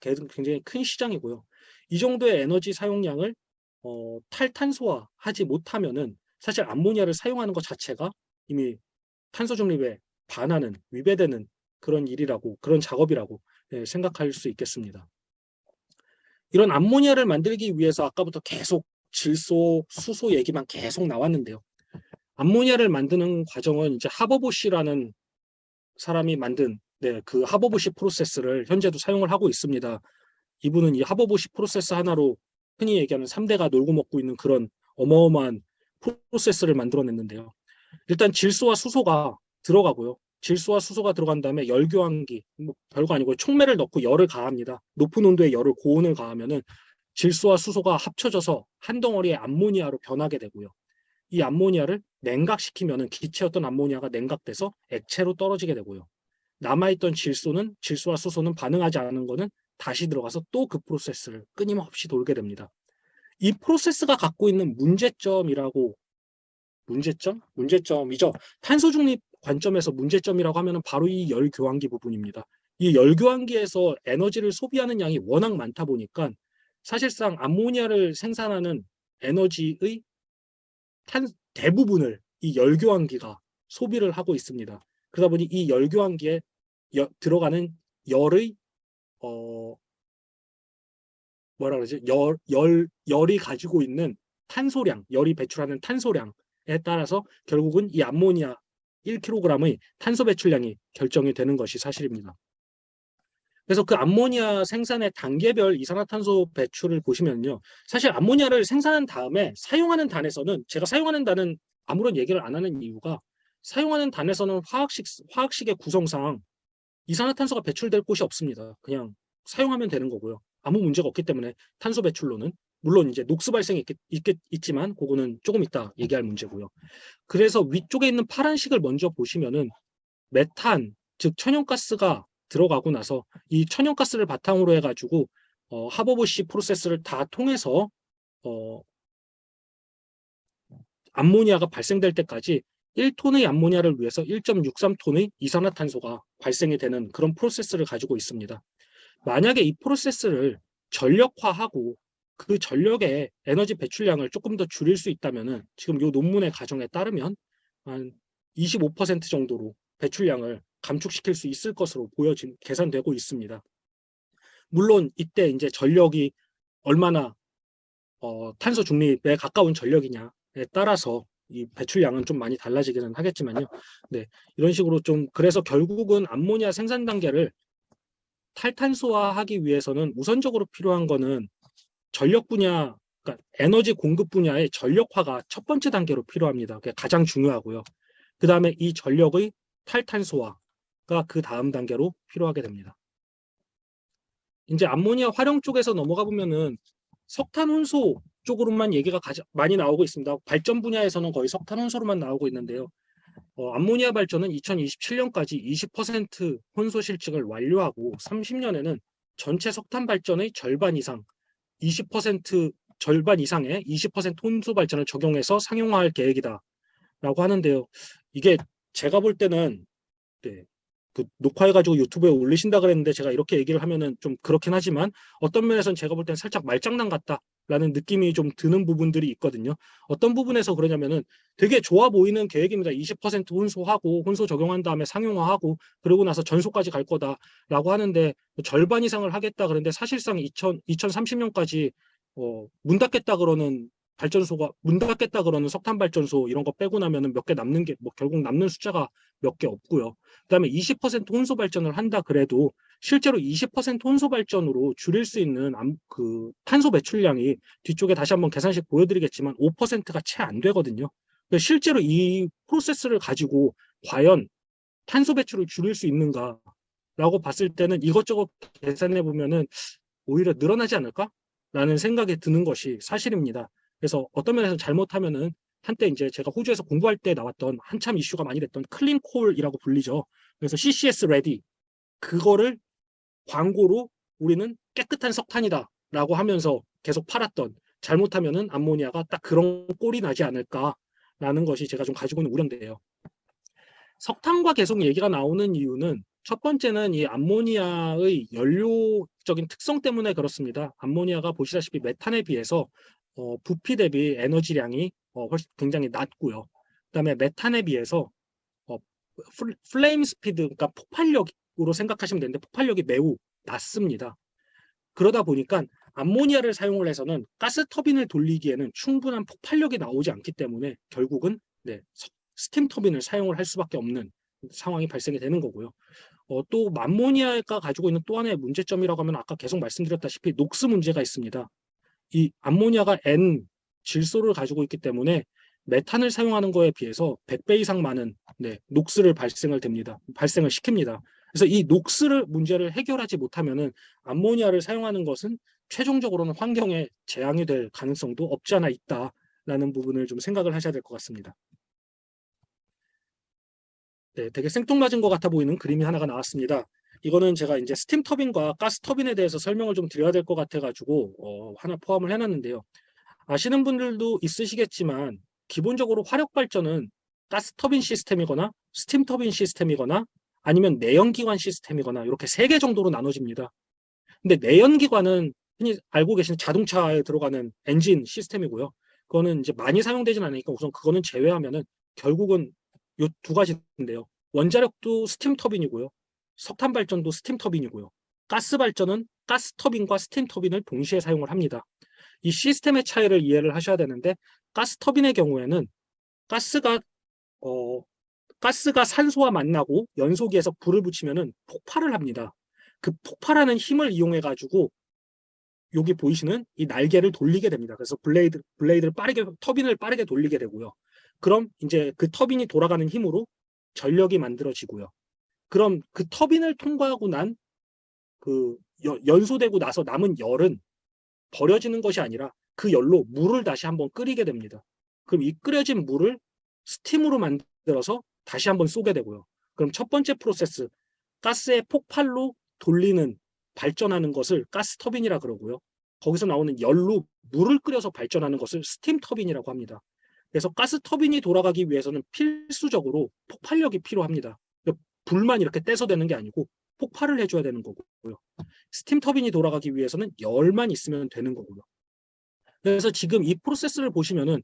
굉장히 큰 시장이고요. 이 정도의 에너지 사용량을 탈탄소화하지 못하면은 사실 암모니아를 사용하는 것 자체가 이미 탄소 중립에 반하는 위배되는 그런 작업이라고 생각할 수 있겠습니다. 이런 암모니아를 만들기 위해서 아까부터 계속 질소, 수소 얘기만 계속 나왔는데요. 암모니아를 만드는 과정은 이제 하버보시라는 사람이 만든 그 하버보시 프로세스를 현재도 사용을 하고 있습니다. 이분은 이 하버보시 프로세스 하나로 흔히 얘기하는 3대가 놀고 먹고 있는 그런 어마어마한 프로세스를 만들어냈는데요. 일단 질소와 수소가 들어가고요. 질소와 수소가 들어간 다음에 열교환기, 별거 아니고 촉매를 넣고 열을 가합니다. 높은 온도에 열을 고온을 가하면은 질소와 수소가 합쳐져서 한 덩어리의 암모니아로 변하게 되고요. 이 암모니아를 냉각시키면은 기체였던 암모니아가 냉각돼서 액체로 떨어지게 되고요. 남아있던 질소와 수소는 반응하지 않는 거는 다시 들어가서 또 그 프로세스를 끊임없이 돌게 됩니다. 이 프로세스가 갖고 있는 문제점이죠. 탄소 중립 관점에서 문제점이라고 하면 바로 이 열교환기 부분입니다. 이 열교환기에서 에너지를 소비하는 양이 워낙 많다 보니까 사실상 암모니아를 생산하는 에너지의 대부분을 이 열교환기가 소비를 하고 있습니다. 그러다 보니 이 열교환기에 들어가는 열의 열이 가지고 있는 탄소량, 열이 배출하는 탄소량에 따라서 결국은 이 암모니아 1kg의 탄소 배출량이 결정이 되는 것이 사실입니다. 그래서 그 암모니아 생산의 단계별 이산화탄소 배출을 보시면요. 사실 암모니아를 생산한 다음에 사용하는 단에서는 제가 사용하는 단은 아무런 얘기를 안 하는 이유가 사용하는 단에서는 화학식의 구성상 이산화탄소가 배출될 곳이 없습니다. 그냥 사용하면 되는 거고요. 아무 문제가 없기 때문에 탄소 배출로는 물론 이제 녹스 발생이 있지만 그거는 조금 이따 얘기할 문제고요. 그래서 위쪽에 있는 파란식을 먼저 보시면은 메탄, 즉 천연가스가 들어가고 나서 이 천연가스를 바탕으로 해가지고 하버보시 프로세스를 다 통해서 암모니아가 발생될 때까지 1톤의 암모니아를 위해서 1.63톤의 이산화탄소가 발생이 되는 그런 프로세스를 가지고 있습니다. 만약에 이 프로세스를 전력화하고 그 전력의 에너지 배출량을 조금 더 줄일 수 있다면은 지금 이 논문의 가정에 따르면 한 25% 정도로 배출량을 감축시킬 수 있을 것으로 계산되고 있습니다. 물론 이때 이제 전력이 얼마나 탄소 중립에 가까운 전력이냐에 따라서 이 배출량은 좀 많이 달라지기는 하겠지만요. 네, 이런 식으로 좀 그래서 결국은 암모니아 생산 단계를 탈탄소화하기 위해서는 우선적으로 필요한 거는 전력 분야, 그러니까 에너지 공급 분야의 전력화가 첫 번째 단계로 필요합니다. 그게 가장 중요하고요. 그 다음에 이 전력의 탈탄소화가 그 다음 단계로 필요하게 됩니다. 이제 암모니아 활용 쪽에서 넘어가 보면은 석탄 혼소 쪽으로만 얘기가 많이 나오고 있습니다. 발전 분야에서는 거의 석탄 혼소로만 나오고 있는데요. 암모니아 발전은 2027년까지 20% 혼소 실증을 완료하고 30년에는 전체 석탄 발전의 절반 이상, 20% 절반 이상의 20% 혼소 발전을 적용해서 상용화할 계획이다라고 하는데요. 이게 제가 볼 때는 네, 그 녹화해가지고 유튜브에 올리신다 그랬는데 제가 이렇게 얘기를 하면은 좀 그렇긴 하지만 어떤 면에서는 제가 볼 때는 살짝 말장난 같다라는 느낌이 좀 드는 부분들이 있거든요. 어떤 부분에서 그러냐면은 되게 좋아 보이는 계획입니다. 20% 혼소하고 혼소 적용한 다음에 상용화하고 그러고 나서 전소까지 갈 거다라고 하는데 절반 이상을 하겠다 그러는데 사실상 2030년까지 문 닫겠다 그러는 발전소가 문 닫겠다 그러는 석탄 발전소 이런 거 빼고 나면은 몇 개 남는 게 뭐 결국 남는 숫자가 몇 개 없고요. 그다음에 20% 혼소 발전을 한다 그래도 실제로 20% 혼소 발전으로 줄일 수 있는 그 탄소 배출량이 뒤쪽에 다시 한번 계산식 보여드리겠지만 5%가 채 안 되거든요. 그러니까 실제로 이 프로세스를 가지고 과연 탄소 배출을 줄일 수 있는가라고 봤을 때는 이것저것 계산해 보면은 오히려 늘어나지 않을까라는 생각이 드는 것이 사실입니다. 그래서 어떤 면에서 잘못하면은 한때 이제 제가 호주에서 공부할 때 나왔던 한참 이슈가 많이 됐던 클린 콜이라고 불리죠. 그래서 CCS 레디 그거를 광고로 우리는 깨끗한 석탄이다라고 하면서 계속 팔았던 잘못하면은 암모니아가 딱 그런 꼴이 나지 않을까라는 것이 제가 좀 가지고 있는 우려인데요. 석탄과 계속 얘기가 나오는 이유는 첫 번째는 이 암모니아의 연료적인 특성 때문에 그렇습니다. 암모니아가 보시다시피 메탄에 비해서 부피 대비 에너지량이 굉장히 낮고요. 그다음에 메탄에 비해서 플레임 스피드, 그러니까 폭발력으로 생각하시면 되는데 폭발력이 매우 낮습니다. 그러다 보니까 암모니아를 사용을 해서는 가스 터빈을 돌리기에는 충분한 폭발력이 나오지 않기 때문에 결국은 네, 스팀 터빈을 사용을 할 수밖에 없는 상황이 발생이 되는 거고요. 또 암모니아가 가지고 있는 또 하나의 문제점이라고 하면 아까 계속 말씀드렸다시피 녹스 문제가 있습니다. 이 암모니아가 N 질소를 가지고 있기 때문에 메탄을 사용하는 거에 비해서 100배 이상 많은 녹스를 발생을 시킵니다. 그래서 이 녹스를 문제를 해결하지 못하면은 암모니아를 사용하는 것은 최종적으로는 환경에 재앙이 될 가능성도 없지 않아 있다라는 부분을 좀 생각을 하셔야 될 것 같습니다. 네, 되게 생뚱맞은 것 같아 보이는 그림이 하나가 나왔습니다. 이거는 제가 이제 스팀 터빈과 가스 터빈에 대해서 설명을 좀 드려야 될 것 같아가지고 하나 포함을 해놨는데요. 아시는 분들도 있으시겠지만 기본적으로 화력 발전은 가스 터빈 시스템이거나 스팀 터빈 시스템이거나 아니면 내연기관 시스템이거나 이렇게 세 개 정도로 나눠집니다. 근데 내연기관은 흔히 알고 계시는 자동차에 들어가는 엔진 시스템이고요. 그거는 이제 많이 사용되진 않으니까 우선 그거는 제외하면은 결국은 요 두 가지인데요. 원자력도 스팀 터빈이고요. 석탄 발전도 스팀 터빈이고요. 가스 발전은 가스 터빈과 스팀 터빈을 동시에 사용을 합니다. 이 시스템의 차이를 이해를 하셔야 되는데 가스 터빈의 경우에는 가스가 산소와 만나고 연소기에서 불을 붙이면은 폭발을 합니다. 그 폭발하는 힘을 이용해 가지고 여기 보이시는 이 날개를 돌리게 됩니다. 그래서 블레이드를 빠르게 터빈을 빠르게 돌리게 되고요. 그럼 이제 그 터빈이 돌아가는 힘으로 전력이 만들어지고요. 그럼 그 터빈을 통과하고 난 그 연소되고 나서 남은 열은 버려지는 것이 아니라 그 열로 물을 다시 한번 끓이게 됩니다. 그럼 이 끓여진 물을 스팀으로 만들어서 다시 한번 쏘게 되고요. 그럼 첫 번째 프로세스, 가스의 폭발로 돌리는 발전하는 것을 가스 터빈이라 그러고요. 거기서 나오는 열로 물을 끓여서 발전하는 것을 스팀 터빈이라고 합니다. 그래서 가스 터빈이 돌아가기 위해서는 필수적으로 폭발력이 필요합니다. 불만 이렇게 떼서 되는 게 아니고 폭발을 해줘야 되는 거고요. 스팀 터빈이 돌아가기 위해서는 열만 있으면 되는 거고요. 그래서 지금 이 프로세스를 보시면은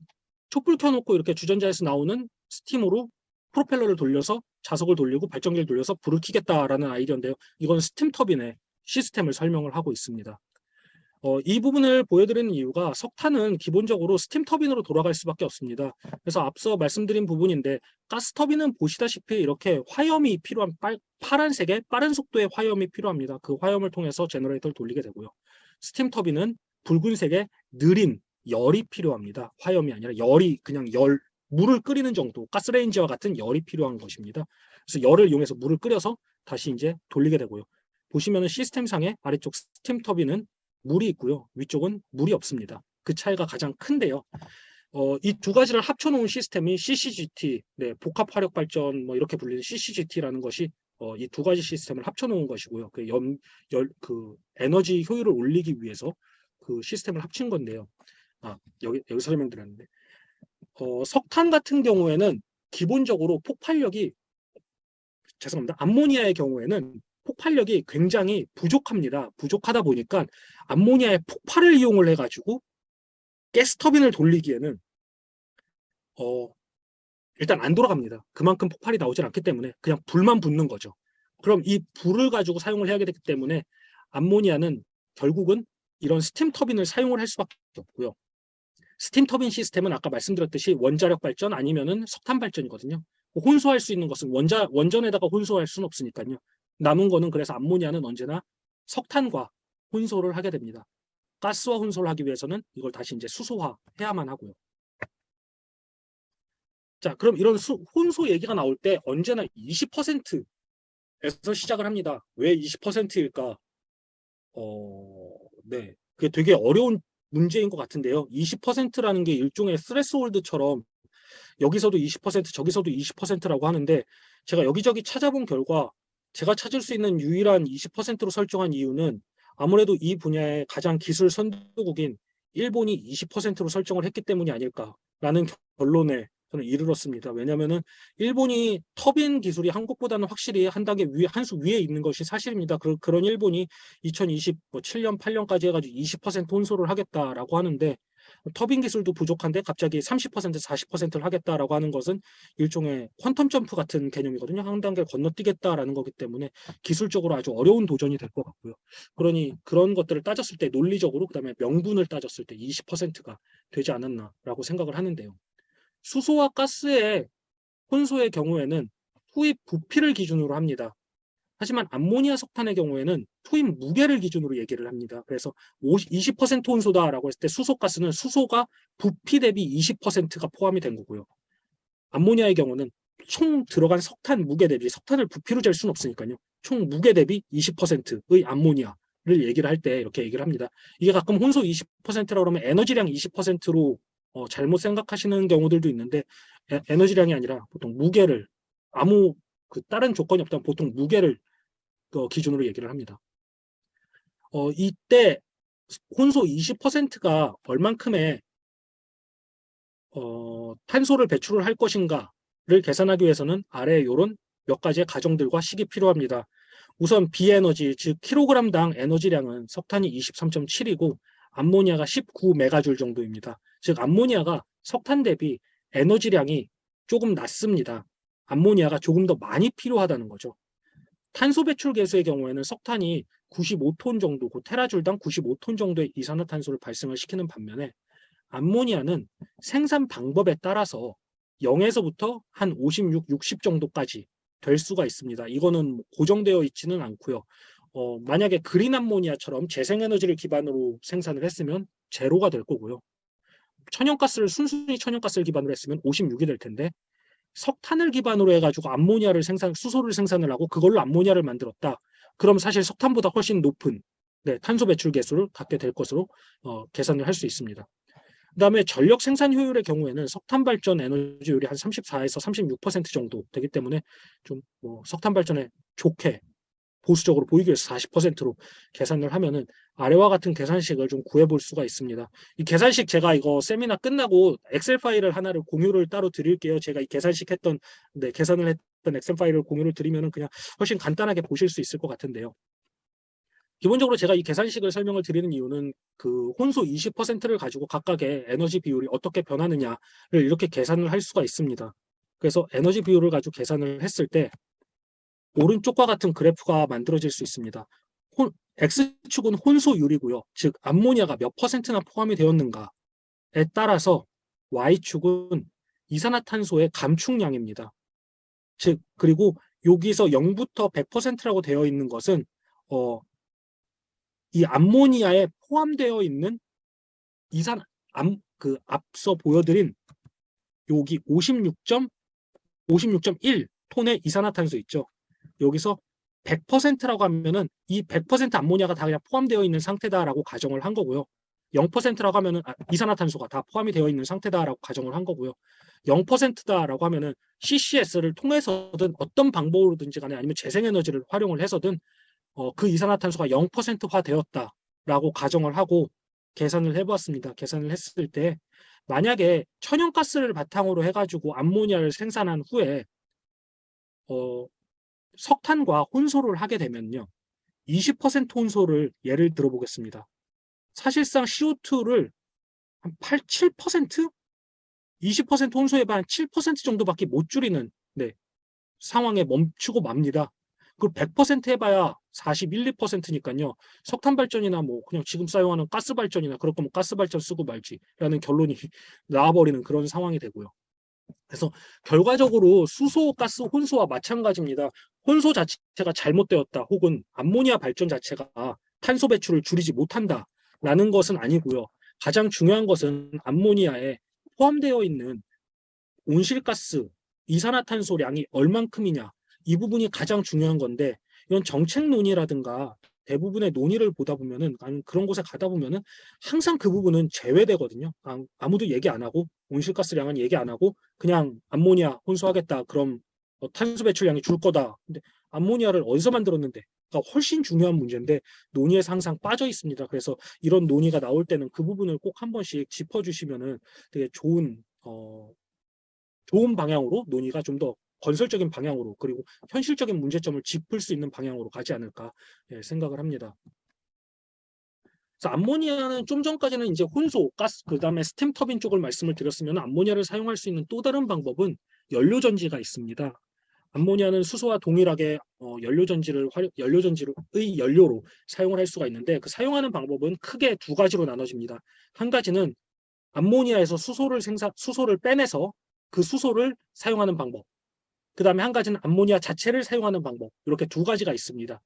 촛불 켜놓고 이렇게 주전자에서 나오는 스팀으로 프로펠러를 돌려서 자석을 돌리고 발전기를 돌려서 불을 켜겠다라는 아이디어인데요. 이건 스팀 터빈의 시스템을 설명을 하고 있습니다. 이 부분을 보여드리는 이유가 석탄은 기본적으로 스팀 터빈으로 돌아갈 수밖에 없습니다. 그래서 앞서 말씀드린 부분인데 가스 터빈은 보시다시피 이렇게 화염이 필요한 파란색의 빠른 속도의 화염이 필요합니다. 그 화염을 통해서 제너레이터를 돌리게 되고요. 스팀 터빈은 붉은색의 느린 열이 필요합니다. 화염이 아니라 열이 그냥 물을 끓이는 정도, 가스레인지와 같은 열이 필요한 것입니다. 그래서 열을 이용해서 물을 끓여서 다시 이제 돌리게 되고요. 보시면은 시스템상의 아래쪽 스팀 터빈은 물이 있고요. 위쪽은 물이 없습니다. 그 차이가 가장 큰데요. 이 두 가지를 합쳐놓은 시스템이 CCGT, 네, 복합화력발전 뭐 이렇게 불리는 CCGT라는 것이 이 두 가지 시스템을 합쳐놓은 것이고요. 그 에너지 효율을 올리기 위해서 그 시스템을 합친 건데요. 여기 설명드렸는데 석탄 같은 경우에는 기본적으로 죄송합니다. 암모니아의 경우에는 폭발력이 굉장히 부족합니다. 부족하다 보니까 암모니아의 폭발을 이용을 해가지고 가스터빈을 돌리기에는 일단 안 돌아갑니다. 그만큼 폭발이 나오질 않기 때문에 그냥 불만 붙는 거죠. 그럼 이 불을 가지고 사용을 해야 되기 때문에 암모니아는 결국은 이런 스팀 터빈을 사용을 할 수밖에 없고요. 스팀 터빈 시스템은 아까 말씀드렸듯이 원자력 발전 아니면은 석탄 발전이거든요. 혼소할 수 있는 것은 원전에다가 혼소할 수는 없으니까요. 남은 거는 그래서 암모니아는 언제나 석탄과 혼소를 하게 됩니다. 가스와 혼소를 하기 위해서는 이걸 다시 이제 수소화해야만 하고요. 자, 그럼 이런 혼소 얘기가 나올 때 언제나 20%에서 시작을 합니다. 왜 20%일까? 네. 그게 되게 어려운 문제인 것 같은데요. 20%라는 게 일종의 스레스홀드처럼 여기서도 20%, 저기서도 20%라고 하는데 제가 여기저기 찾아본 결과 제가 찾을 수 있는 유일한 20%로 설정한 이유는 아무래도 이 분야의 가장 기술 선도국인 일본이 20%로 설정을 했기 때문이 아닐까라는 결론에 저는 이르렀습니다. 왜냐하면 일본이 터빈 기술이 한국보다는 확실히 한 단계 위에, 한 수 위에 있는 것이 사실입니다. 그런 일본이 2027년, 8년까지 해가지고 20% 혼소를 하겠다라고 하는데 터빈 기술도 부족한데 갑자기 30%, 40%를 하겠다라고 하는 것은 일종의 퀀텀 점프 같은 개념이거든요. 한 단계를 건너뛰겠다라는 거기 때문에 기술적으로 아주 어려운 도전이 될 것 같고요. 그러니 그런 것들을 따졌을 때 논리적으로 그다음에 명분을 따졌을 때 20%가 되지 않았나라고 생각을 하는데요. 수소와 가스의 혼소의 경우에는 투입 부피를 기준으로 합니다. 하지만 암모니아 석탄의 경우에는 투입 무게를 기준으로 얘기를 합니다. 그래서 20% 혼소다라고 했을 때 수소가스는 수소가 부피 대비 20%가 포함이 된 거고요. 암모니아의 경우는 총 들어간 석탄 무게 대비 석탄을 부피로 잴 수는 없으니까요. 총 무게 대비 20%의 암모니아를 얘기를 할 때 이렇게 얘기를 합니다. 이게 가끔 혼소 20%라고 그러면 에너지량 20%로 잘못 생각하시는 경우들도 있는데 에너지량이 아니라 보통 무게를 다른 조건이 없다면 보통 무게를 기준으로 얘기를 합니다. 이때 혼소 20%가 얼만큼의 탄소를 배출을 할 것인가를 계산하기 위해서는 아래 이런 몇 가지의 가정들과 식이 필요합니다. 우선 비에너지, 즉 킬로그램당 에너지량은 석탄이 23.7이고 암모니아가 19메가줄 정도입니다. 즉 암모니아가 석탄 대비 에너지량이 조금 낮습니다. 암모니아가 조금 더 많이 필요하다는 거죠. 탄소 배출 계수의 경우에는 석탄이 95톤 정도, 테라줄당 95톤 정도의 이산화탄소를 발생을 시키는 반면에 암모니아는 생산 방법에 따라서 0에서부터 한 56, 60 정도까지 될 수가 있습니다. 이거는 고정되어 있지는 않고요. 만약에 그린 암모니아처럼 재생에너지를 기반으로 생산을 했으면 제로가 될 거고요. 순순히 천연가스를 기반으로 했으면 56이 될 텐데 석탄을 기반으로 해가지고 수소를 생산을 하고 그걸로 암모니아를 만들었다. 그럼 사실 석탄보다 훨씬 높은 탄소 배출 계수를 갖게 될 것으로 계산을 할 수 있습니다. 그 다음에 전력 생산 효율의 경우에는 석탄 발전 에너지율이 한 34에서 36% 정도 되기 때문에 좀 석탄 발전에 좋게 보수적으로 보이기 위해서 40%로 계산을 하면은 아래와 같은 계산식을 좀 구해볼 수가 있습니다. 이 계산식 제가 이거 세미나 끝나고 엑셀 파일을 하나를 공유를 따로 드릴게요. 제가 이 계산식 계산을 했던 엑셀 파일을 공유를 드리면은 그냥 훨씬 간단하게 보실 수 있을 것 같은데요. 기본적으로 제가 이 계산식을 설명을 드리는 이유는 그 혼소 20%를 가지고 각각의 에너지 비율이 어떻게 변하느냐를 이렇게 계산을 할 수가 있습니다. 그래서 에너지 비율을 가지고 계산을 했을 때 오른쪽과 같은 그래프가 만들어질 수 있습니다. X축은 혼소율이고요. 즉 암모니아가 몇 퍼센트나 포함이 되었는가에 따라서 Y축은 이산화탄소의 감축량입니다. 즉 그리고 여기서 0부터 100%라고 되어 있는 것은 이 암모니아에 포함되어 있는 이산 그 앞서 보여드린 여기 56.1 톤의 이산화탄소 있죠. 여기서 100%라고 하면은 이 100% 암모니아가 다 그냥 포함되어 있는 상태다라고 가정을 한 거고요. 0%라고 하면은 이산화탄소가 다 포함이 되어 있는 상태다라고 가정을 한 거고요. 0%다라고 하면은 CCS를 통해서든 어떤 방법으로든지 간에 아니면 재생에너지를 활용을 해서든 그 이산화탄소가 0%화 되었다라고 가정을 하고 계산을 해보았습니다. 계산을 했을 때 만약에 천연가스를 바탕으로 해가지고 암모니아를 생산한 후에 석탄과 혼소를 하게 되면요. 20% 혼소를 예를 들어보겠습니다. 사실상 CO2를 한 8, 7%? 20% 혼소해봐 한 7% 정도밖에 못 줄이는 상황에 멈추고 맙니다. 그걸 100% 해봐야 41, 2%니까요. 석탄 발전이나 뭐 그냥 지금 사용하는 가스 발전이나 그럴 거면 가스 발전 쓰고 말지라는 결론이 나와버리는 그런 상황이 되고요. 그래서 결과적으로 수소 가스 혼소와 마찬가지입니다. 혼소 자체가 잘못되었다 혹은 암모니아 발전 자체가 탄소 배출을 줄이지 못한다라는 것은 아니고요. 가장 중요한 것은 암모니아에 포함되어 있는 온실가스, 이산화탄소량이 얼만큼이냐 이 부분이 가장 중요한 건데 이런 정책 논의라든가 대부분의 논의를 보다 보면은 아니 그런 곳에 가다 보면은 항상 그 부분은 제외되거든요. 아무도 얘기 안 하고 온실가스량은 얘기 안 하고 그냥 암모니아 혼소하겠다. 그럼 탄소 배출량이 줄 거다. 근데 암모니아를 어디서 만들었는데? 가 훨씬 중요한 문제인데 논의에서 항상 빠져 있습니다. 그래서 이런 논의가 나올 때는 그 부분을 꼭 한 번씩 짚어주시면은 되게 좋은 방향으로 논의가 좀 더 건설적인 방향으로 그리고 현실적인 문제점을 짚을 수 있는 방향으로 가지 않을까 생각을 합니다. 그래서 암모니아는 좀 전까지는 이제 혼소, 가스, 그 다음에 스팀 터빈 쪽을 말씀을 드렸으면 암모니아를 사용할 수 있는 또 다른 방법은 연료전지가 있습니다. 암모니아는 수소와 동일하게 연료전지의 연료로 사용을 할 수가 있는데 그 사용하는 방법은 크게 두 가지로 나눠집니다. 한 가지는 암모니아에서 수소를 빼내서 그 수소를 사용하는 방법. 그 다음에 한 가지는 암모니아 자체를 사용하는 방법. 이렇게 두 가지가 있습니다.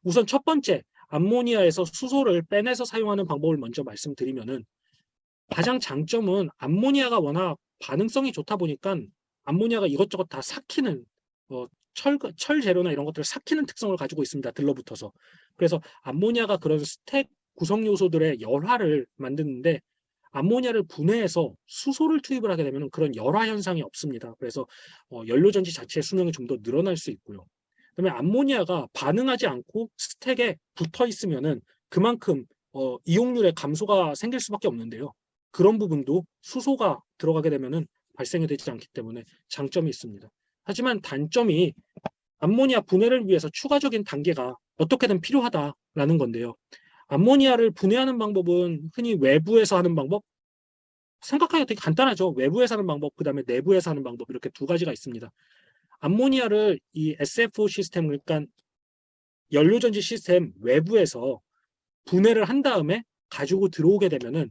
우선 첫 번째, 암모니아에서 수소를 빼내서 사용하는 방법을 먼저 말씀드리면은 가장 장점은 암모니아가 워낙 반응성이 좋다 보니까 암모니아가 이것저것 다 삭히는 철 재료나 이런 것들을 삭히는 특성을 가지고 있습니다. 들러붙어서. 그래서 암모니아가 그런 스택 구성 요소들의 열화를 만드는데 암모니아를 분해해서 수소를 투입을 하게 되면 그런 열화 현상이 없습니다. 그래서 연료전지 자체의 수명이 좀 더 늘어날 수 있고요. 그다음에 암모니아가 반응하지 않고 스택에 붙어 있으면은 그만큼 이용률의 감소가 생길 수밖에 없는데요. 그런 부분도 수소가 들어가게 되면은 발생이 되지 않기 때문에 장점이 있습니다. 하지만 단점이 암모니아 분해를 위해서 추가적인 단계가 어떻게든 필요하다라는 건데요. 암모니아를 분해하는 방법은 흔히 외부에서 하는 방법, 생각하기가 되게 간단하죠. 외부에서 하는 방법, 그 다음에 내부에서 하는 방법 이렇게 두 가지가 있습니다. 암모니아를 이 SFO 시스템, 그러니까 연료전지 시스템 외부에서 분해를 한 다음에 가지고 들어오게 되면은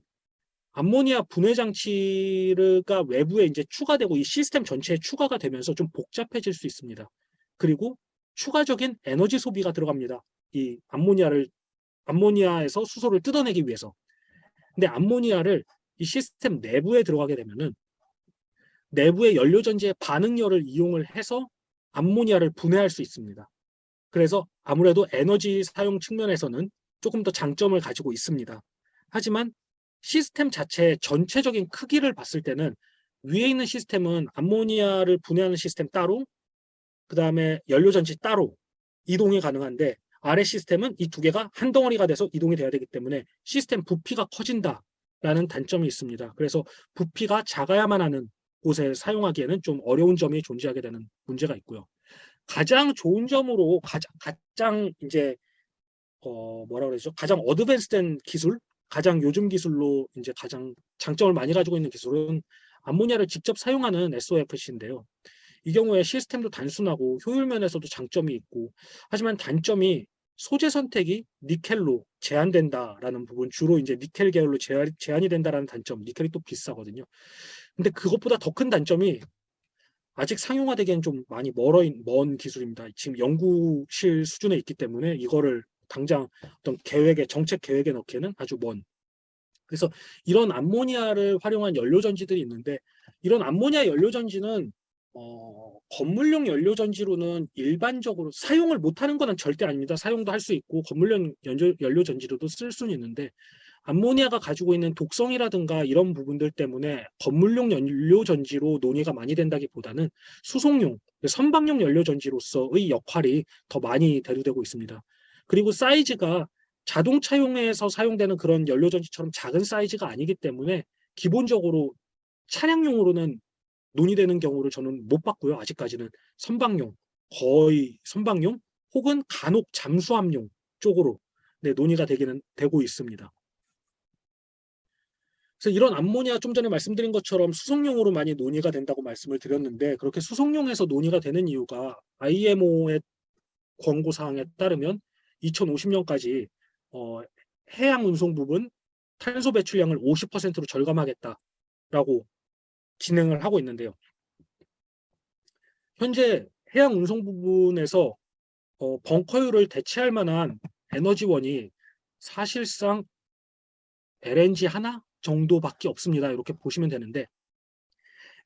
암모니아 분해 장치가 외부에 이제 추가되고 이 시스템 전체에 추가가 되면서 좀 복잡해질 수 있습니다. 그리고 추가적인 에너지 소비가 들어갑니다. 이 암모니아에서 수소를 뜯어내기 위해서. 근데 암모니아를 이 시스템 내부에 들어가게 되면은 내부의 연료전지의 반응열을 이용을 해서 암모니아를 분해할 수 있습니다. 그래서 아무래도 에너지 사용 측면에서는 조금 더 장점을 가지고 있습니다. 하지만 시스템 자체의 전체적인 크기를 봤을 때는 위에 있는 시스템은 암모니아를 분해하는 시스템 따로, 그 다음에 연료전지 따로 이동이 가능한데 아래 시스템은 이 두 개가 한 덩어리가 돼서 이동이 돼야 되기 때문에 시스템 부피가 커진다라는 단점이 있습니다. 그래서 부피가 작아야만 하는 곳에 사용하기에는 좀 어려운 점이 존재하게 되는 문제가 있고요. 가장 좋은 점으로 가장 이제 뭐라 그러죠? 가장 어드밴스된 기술, 가장 요즘 기술로 이제 가장 장점을 많이 가지고 있는 기술은 암모니아를 직접 사용하는 SOFC인데요. 이 경우에 시스템도 단순하고 효율 면에서도 장점이 있고 하지만 단점이 소재 선택이 니켈로 제한된다라는 부분, 주로 이제 니켈 계열로 제한이 된다라는 단점, 니켈이 또 비싸거든요. 근데 그것보다 더 큰 단점이 아직 상용화되기엔 좀 많이 먼 기술입니다. 지금 연구실 수준에 있기 때문에 이거를 당장 어떤 정책 계획에 넣기에는 아주 먼. 그래서 이런 암모니아를 활용한 연료전지들이 있는데, 이런 암모니아 연료전지는 건물용 연료전지로는 일반적으로 사용을 못하는 건 절대 아닙니다. 사용도 할 수 있고 건물용 연료전지로도 쓸 수는 있는데, 암모니아가 가지고 있는 독성이라든가 이런 부분들 때문에 건물용 연료전지로 논의가 많이 된다기보다는 수송용, 선박용 연료전지로서의 역할이 더 많이 대두되고 있습니다. 그리고 사이즈가 자동차용에서 사용되는 그런 연료전지처럼 작은 사이즈가 아니기 때문에 기본적으로 차량용으로는 논의되는 경우를 저는 못 봤고요. 아직까지는 선박용, 거의 선박용 혹은 간혹 잠수함용 쪽으로 네, 논의가 되고 있습니다. 그래서 이런 암모니아 좀 전에 말씀드린 것처럼 수송용으로 많이 논의가 된다고 말씀을 드렸는데, 그렇게 수송용에서 논의가 되는 이유가 IMO의 권고 사항에 따르면 2050년까지 해양 운송 부분 탄소 배출량을 50%로 절감하겠다라고 진행을 하고 있는데요. 현재 해양 운송 부분에서 벙커유를 대체할 만한 에너지원이 사실상 LNG 하나 정도밖에 없습니다. 이렇게 보시면 되는데,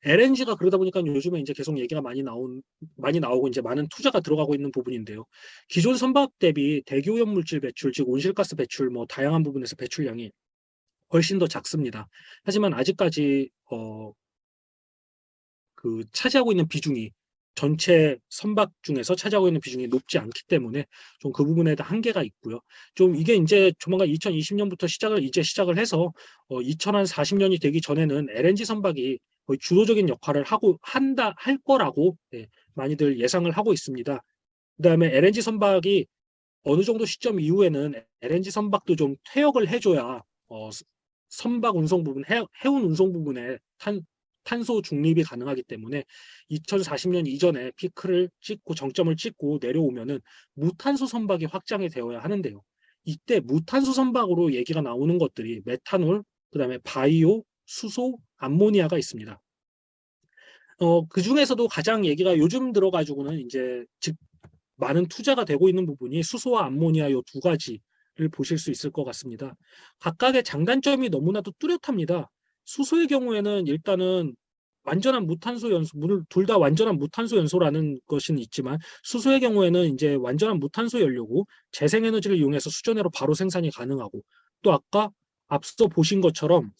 LNG가 그러다 보니까 요즘에 이제 계속 얘기가 많이 나오고 이제 많은 투자가 들어가고 있는 부분인데요. 기존 선박 대비 대기오염 물질 배출, 즉 온실가스 배출, 뭐 다양한 부분에서 배출량이 훨씬 더 작습니다. 하지만 아직까지 그 차지하고 있는 비중이 전체 선박 중에서 차지하고 있는 비중이 높지 않기 때문에 좀 그 부분에 다 한계가 있고요. 좀 이게 이제 조만간 2020년부터 시작을 해서 2040년이 되기 전에는 LNG 선박이 거의 주도적인 역할을 할 거라고 네, 많이들 예상을 하고 있습니다. 그다음에 LNG 선박이 어느 정도 시점 이후에는 LNG 선박도 좀 퇴역을 해줘야 선박 운송 부분, 해운 운송 부분에 탄소 중립이 가능하기 때문에 2040년 이전에 피크를 찍고 정점을 찍고 내려오면은 무탄소 선박이 확장이 되어야 하는데요. 이때 무탄소 선박으로 얘기가 나오는 것들이 메탄올, 그다음에 바이오, 수소, 암모니아가 있습니다. 그 중에서도 가장 얘기가 요즘 들어가지고는 이제 즉 많은 투자가 되고 있는 부분이 수소와 암모니아 이 두 가지를 보실 수 있을 것 같습니다. 각각의 장단점이 너무나도 뚜렷합니다. 수소의 경우에는 일단은 완전한 무탄소 연소, 둘 다 완전한 무탄소 연소라는 것은 있지만, 수소의 경우에는 이제 완전한 무탄소 연료고 재생에너지를 이용해서 수전해로 바로 생산이 가능하고, 또 아까 앞서 보신 것처럼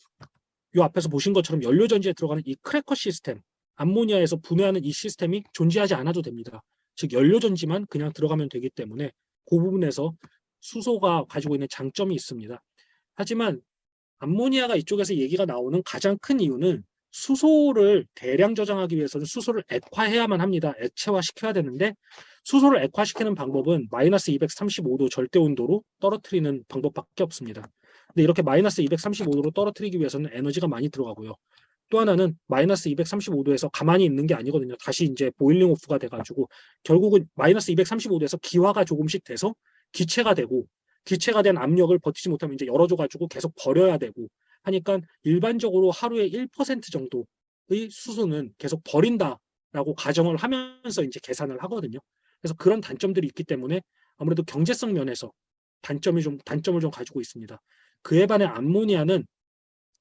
요 앞에서 보신 것처럼 연료전지에 들어가는 이 크래커 시스템, 암모니아에서 분해하는 이 시스템이 존재하지 않아도 됩니다. 즉 연료전지만 그냥 들어가면 되기 때문에 그 부분에서 수소가 가지고 있는 장점이 있습니다. 하지만 암모니아가 이쪽에서 얘기가 나오는 가장 큰 이유는 수소를 대량 저장하기 위해서는 수소를 액화해야만 합니다. 액체화시켜야 되는데, 수소를 액화시키는 방법은 마이너스 235도 절대 온도로 떨어뜨리는 방법밖에 없습니다. 근데 이렇게 마이너스 235도로 떨어뜨리기 위해서는 에너지가 많이 들어가고요. 또 하나는 마이너스 235도에서 가만히 있는 게 아니거든요. 다시 이제 보일링 오프가 돼가지고 결국은 마이너스 235도에서 기화가 조금씩 돼서 기체가 되고, 기체가 된 압력을 버티지 못하면 이제 열어줘가지고 계속 버려야 되고 하니까 일반적으로 하루에 1% 정도의 수소는 계속 버린다라고 가정을 하면서 이제 계산을 하거든요. 그래서 그런 단점들이 있기 때문에 아무래도 경제성 면에서 단점을 좀 가지고 있습니다. 그에 반해 암모니아는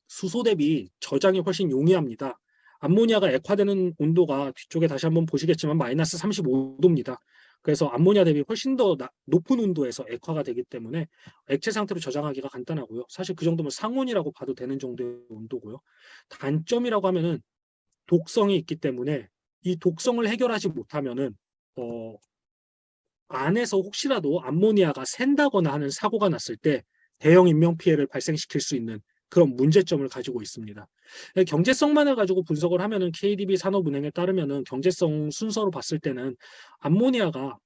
수소 대비 저장이 훨씬 용이합니다. 암모니아가 액화되는 온도가 뒤쪽에 다시 한번 보시겠지만 마이너스 35도입니다. 그래서 암모니아 대비 훨씬 더 높은 온도에서 액화가 되기 때문에 액체 상태로 저장하기가 간단하고요. 사실 그 정도면 상온이라고 봐도 되는 정도의 온도고요. 단점이라고 하면은 독성이 있기 때문에 이 독성을 해결하지 못하면은 안에서 혹시라도 암모니아가 샌다거나 하는 사고가 났을 때 대형 인명피해를 발생시킬 수 있는 그런 문제점을 가지고 있습니다. 경제성만을 가지고 분석을 하면은 KDB 산업은행에 따르면은 경제성 순서로 봤을 때는 암모니아가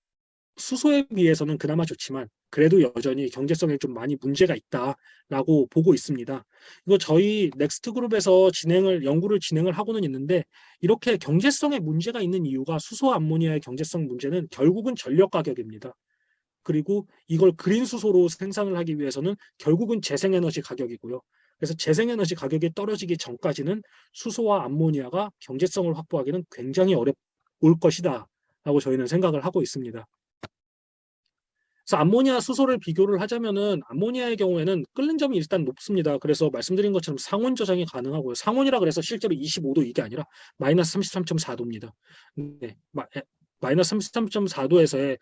수소에 비해서는 그나마 좋지만 그래도 여전히 경제성에 좀 많이 문제가 있다라고 보고 있습니다. 이거 저희 넥스트 그룹에서 연구를 진행을 하고는 있는데, 이렇게 경제성에 문제가 있는 이유가 수소 암모니아의 경제성 문제는 결국은 전력 가격입니다. 그리고 이걸 그린 수소로 생산을 하기 위해서는 결국은 재생에너지 가격이고요. 그래서 재생에너지 가격이 떨어지기 전까지는 수소와 암모니아가 경제성을 확보하기는 굉장히 어려울 것이다 라고 저희는 생각을 하고 있습니다. 그래서 암모니아 수소를 비교를 하자면은 암모니아의 경우에는 끓는 점이 일단 높습니다. 그래서 말씀드린 것처럼 상온 저장이 가능하고요. 상온이라 그래서 실제로 25도 이게 아니라 마이너스 33.4도입니다. 네, 마이너스 33.4도에서의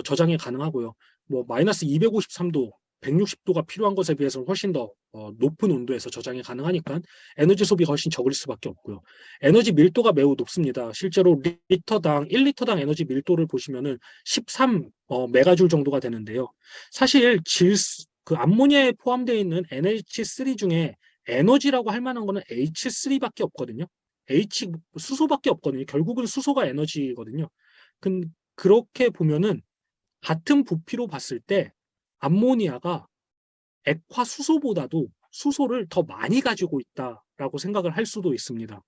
저장이 가능하고요. 뭐 마이너스 253도, 160도가 필요한 것에 비해서 훨씬 더 높은 온도에서 저장이 가능하니까 에너지 소비가 훨씬 적을 수밖에 없고요. 에너지 밀도가 매우 높습니다. 실제로 리터당 1리터당 에너지 밀도를 보시면은 13 메가줄 정도가 되는데요. 사실 그 암모니아에 포함되어 있는 NH3 중에 에너지라고 할 만한 거는 H3밖에 없거든요. 수소밖에 없거든요. 결국은 수소가 에너지거든요. 그렇게 보면은 같은 부피로 봤을 때 암모니아가 액화 수소보다도 수소를 더 많이 가지고 있다라고 생각을 할 수도 있습니다.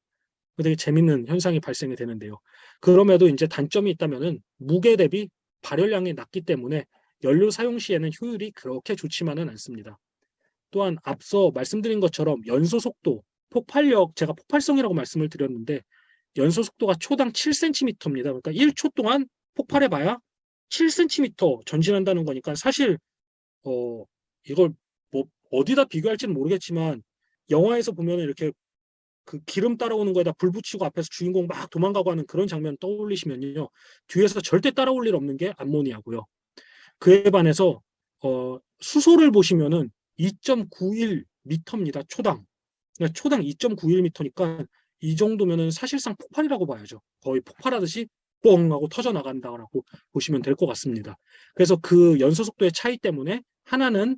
되게 재밌는 현상이 발생이 되는데요. 그럼에도 이제 단점이 있다면은 무게 대비 발열량이 낮기 때문에 연료 사용 시에는 효율이 그렇게 좋지만은 않습니다. 또한 앞서 말씀드린 것처럼 연소 속도, 폭발력, 제가 폭발성이라고 말씀을 드렸는데 연소 속도가 초당 7cm입니다. 그러니까 1초 동안 폭발해봐야 7cm 전진한다는 거니까 사실 이걸 뭐 어디다 비교할지는 모르겠지만 영화에서 보면 이렇게 그 기름 따라오는 거에다 불 붙이고 앞에서 주인공 막 도망가고 하는 그런 장면 떠올리시면요. 뒤에서 절대 따라올 일 없는 게 암모니아고요. 그에 반해서 수소를 보시면은 2.91m입니다. 초당. 그러니까 초당 2.91m니까 이 정도면은 사실상 폭발이라고 봐야죠. 거의 폭발하듯이 뻥 하고 터져 나간다라고 보시면 될 것 같습니다. 그래서 그 연소 속도의 차이 때문에 하나는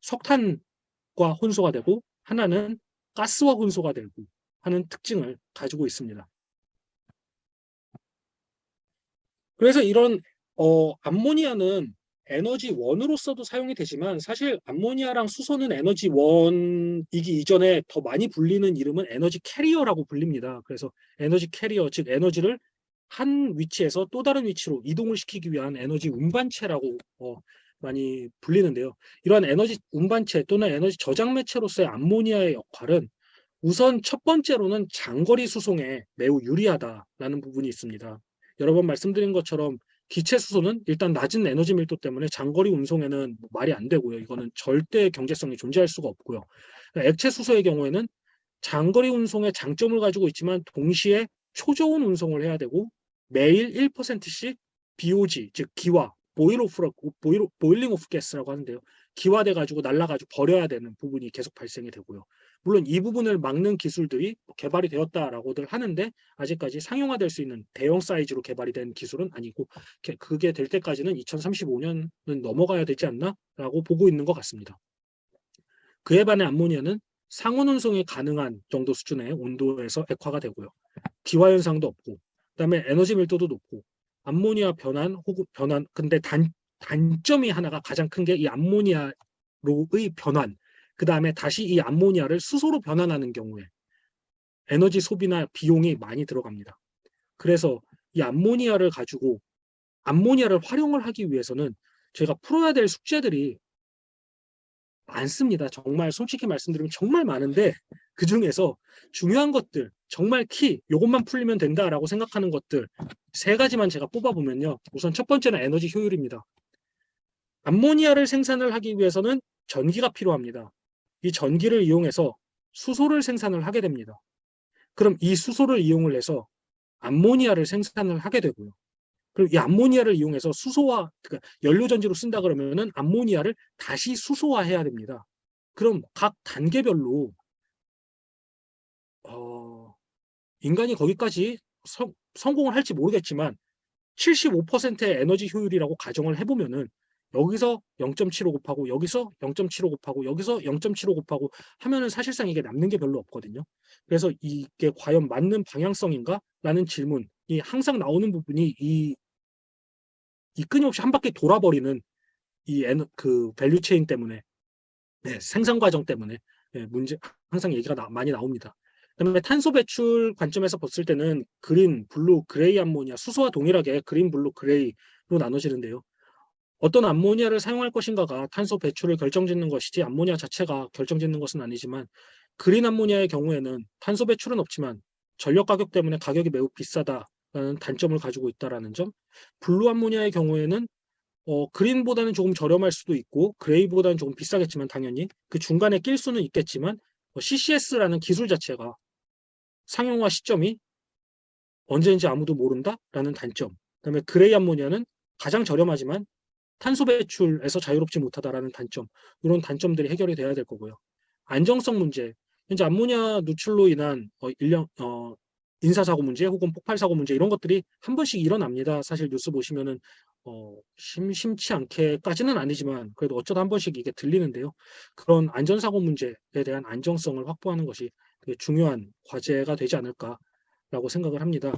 석탄과 혼소가 되고 하나는 가스와 혼소가 되고 하는 특징을 가지고 있습니다. 그래서 이런 암모니아는 에너지 원으로서도 사용이 되지만 사실 암모니아랑 수소는 에너지 원이기 이전에 더 많이 불리는 이름은 에너지 캐리어라고 불립니다. 그래서 에너지 캐리어, 즉 에너지를 한 위치에서 또 다른 위치로 이동을 시키기 위한 에너지 운반체라고 많이 불리는데요. 이러한 에너지 운반체 또는 에너지 저장 매체로서의 암모니아의 역할은 우선 첫 번째로는 장거리 수송에 매우 유리하다라는 부분이 있습니다. 여러 번 말씀드린 것처럼 기체 수소는 일단 낮은 에너지 밀도 때문에 장거리 운송에는 말이 안 되고요. 이거는 절대 경제성이 존재할 수가 없고요. 액체 수소의 경우에는 장거리 운송의 장점을 가지고 있지만 동시에 초저온 운송을 해야 되고 매일 1%씩 BOG, 즉 기화, 보일링 오프 가스라고 하는데요. 기화돼 가지고 날아가지고 버려야 되는 부분이 계속 발생이 되고요. 물론 이 부분을 막는 기술들이 개발이 되었다라고들 하는데 아직까지 상용화될 수 있는 대형 사이즈로 개발이 된 기술은 아니고 그게 될 때까지는 2035년은 넘어가야 되지 않나라고 보고 있는 것 같습니다. 그에 반해 암모니아는 상온 운송이 가능한 정도 수준의 온도에서 액화가 되고요. 기화 현상도 없고 그다음에 에너지 밀도도 높고 암모니아 변환 근데 단점이 하나가 가장 큰 게 이 암모니아로의 변환 그다음에 다시 이 암모니아를 수소로 변환하는 경우에 에너지 소비나 비용이 많이 들어갑니다. 그래서 이 암모니아를 가지고 암모니아를 활용을 하기 위해서는 저희가 풀어야 될 숙제들이 많습니다. 정말 솔직히 말씀드리면 정말 많은데 그 중에서 중요한 것들 정말 요것만 풀리면 된다라고 생각하는 것들 세 가지만 제가 뽑아보면요. 우선 첫 번째는 에너지 효율입니다. 암모니아를 생산을 하기 위해서는 전기가 필요합니다. 이 전기를 이용해서 수소를 생산을 하게 됩니다. 그럼 이 수소를 이용을 해서 암모니아를 생산을 하게 되고요. 그리고 이 암모니아를 이용해서 그러니까 연료전지로 쓴다 그러면은 암모니아를 다시 수소화해야 됩니다. 그럼 각 단계별로 인간이 거기까지 성공을 할지 모르겠지만 75%의 에너지 효율이라고 가정을 해보면은 여기서 0.75 곱하고 여기서 0.75 곱하고 여기서 0.75 곱하고 하면은 사실상 이게 남는 게 별로 없거든요. 그래서 이게 과연 맞는 방향성인가? 라는 질문이 항상 나오는 부분이 이 끊임없이 한 바퀴 돌아버리는 그 밸류 체인 때문에 생산 과정 때문에 문제 항상 얘기가 많이 나옵니다. 그다음에 탄소 배출 관점에서 봤을 때는 그린, 블루, 그레이 암모니아, 수소와 동일하게 그린, 블루, 그레이로 나눠지는데요. 어떤 암모니아를 사용할 것인가가 탄소 배출을 결정짓는 것이지 암모니아 자체가 결정짓는 것은 아니지만 그린 암모니아의 경우에는 탄소 배출은 없지만 전력 가격 때문에 가격이 매우 비싸다라는 단점을 가지고 있다라는 점. 블루 암모니아의 경우에는 그린보다는 조금 저렴할 수도 있고 그레이보다는 조금 비싸겠지만 당연히 그 중간에 낄 수는 있겠지만 CCS라는 기술 자체가 상용화 시점이 언제인지 아무도 모른다라는 단점. 그다음에 그레이 암모니아는 가장 저렴하지만 탄소 배출에서 자유롭지 못하다라는 단점. 이런 단점들이 해결이 돼야 될 거고요. 안정성 문제. 현재 암모니아 누출로 인한 인사사고 문제 혹은 폭발사고 문제 이런 것들이 한 번씩 일어납니다. 사실 뉴스 보시면은 심심치 않게까지는 아니지만 그래도 어쩌다 한 번씩 이게 들리는데요. 그런 안전사고 문제에 대한 안정성을 확보하는 것이 되게 중요한 과제가 되지 않을까라고 생각을 합니다.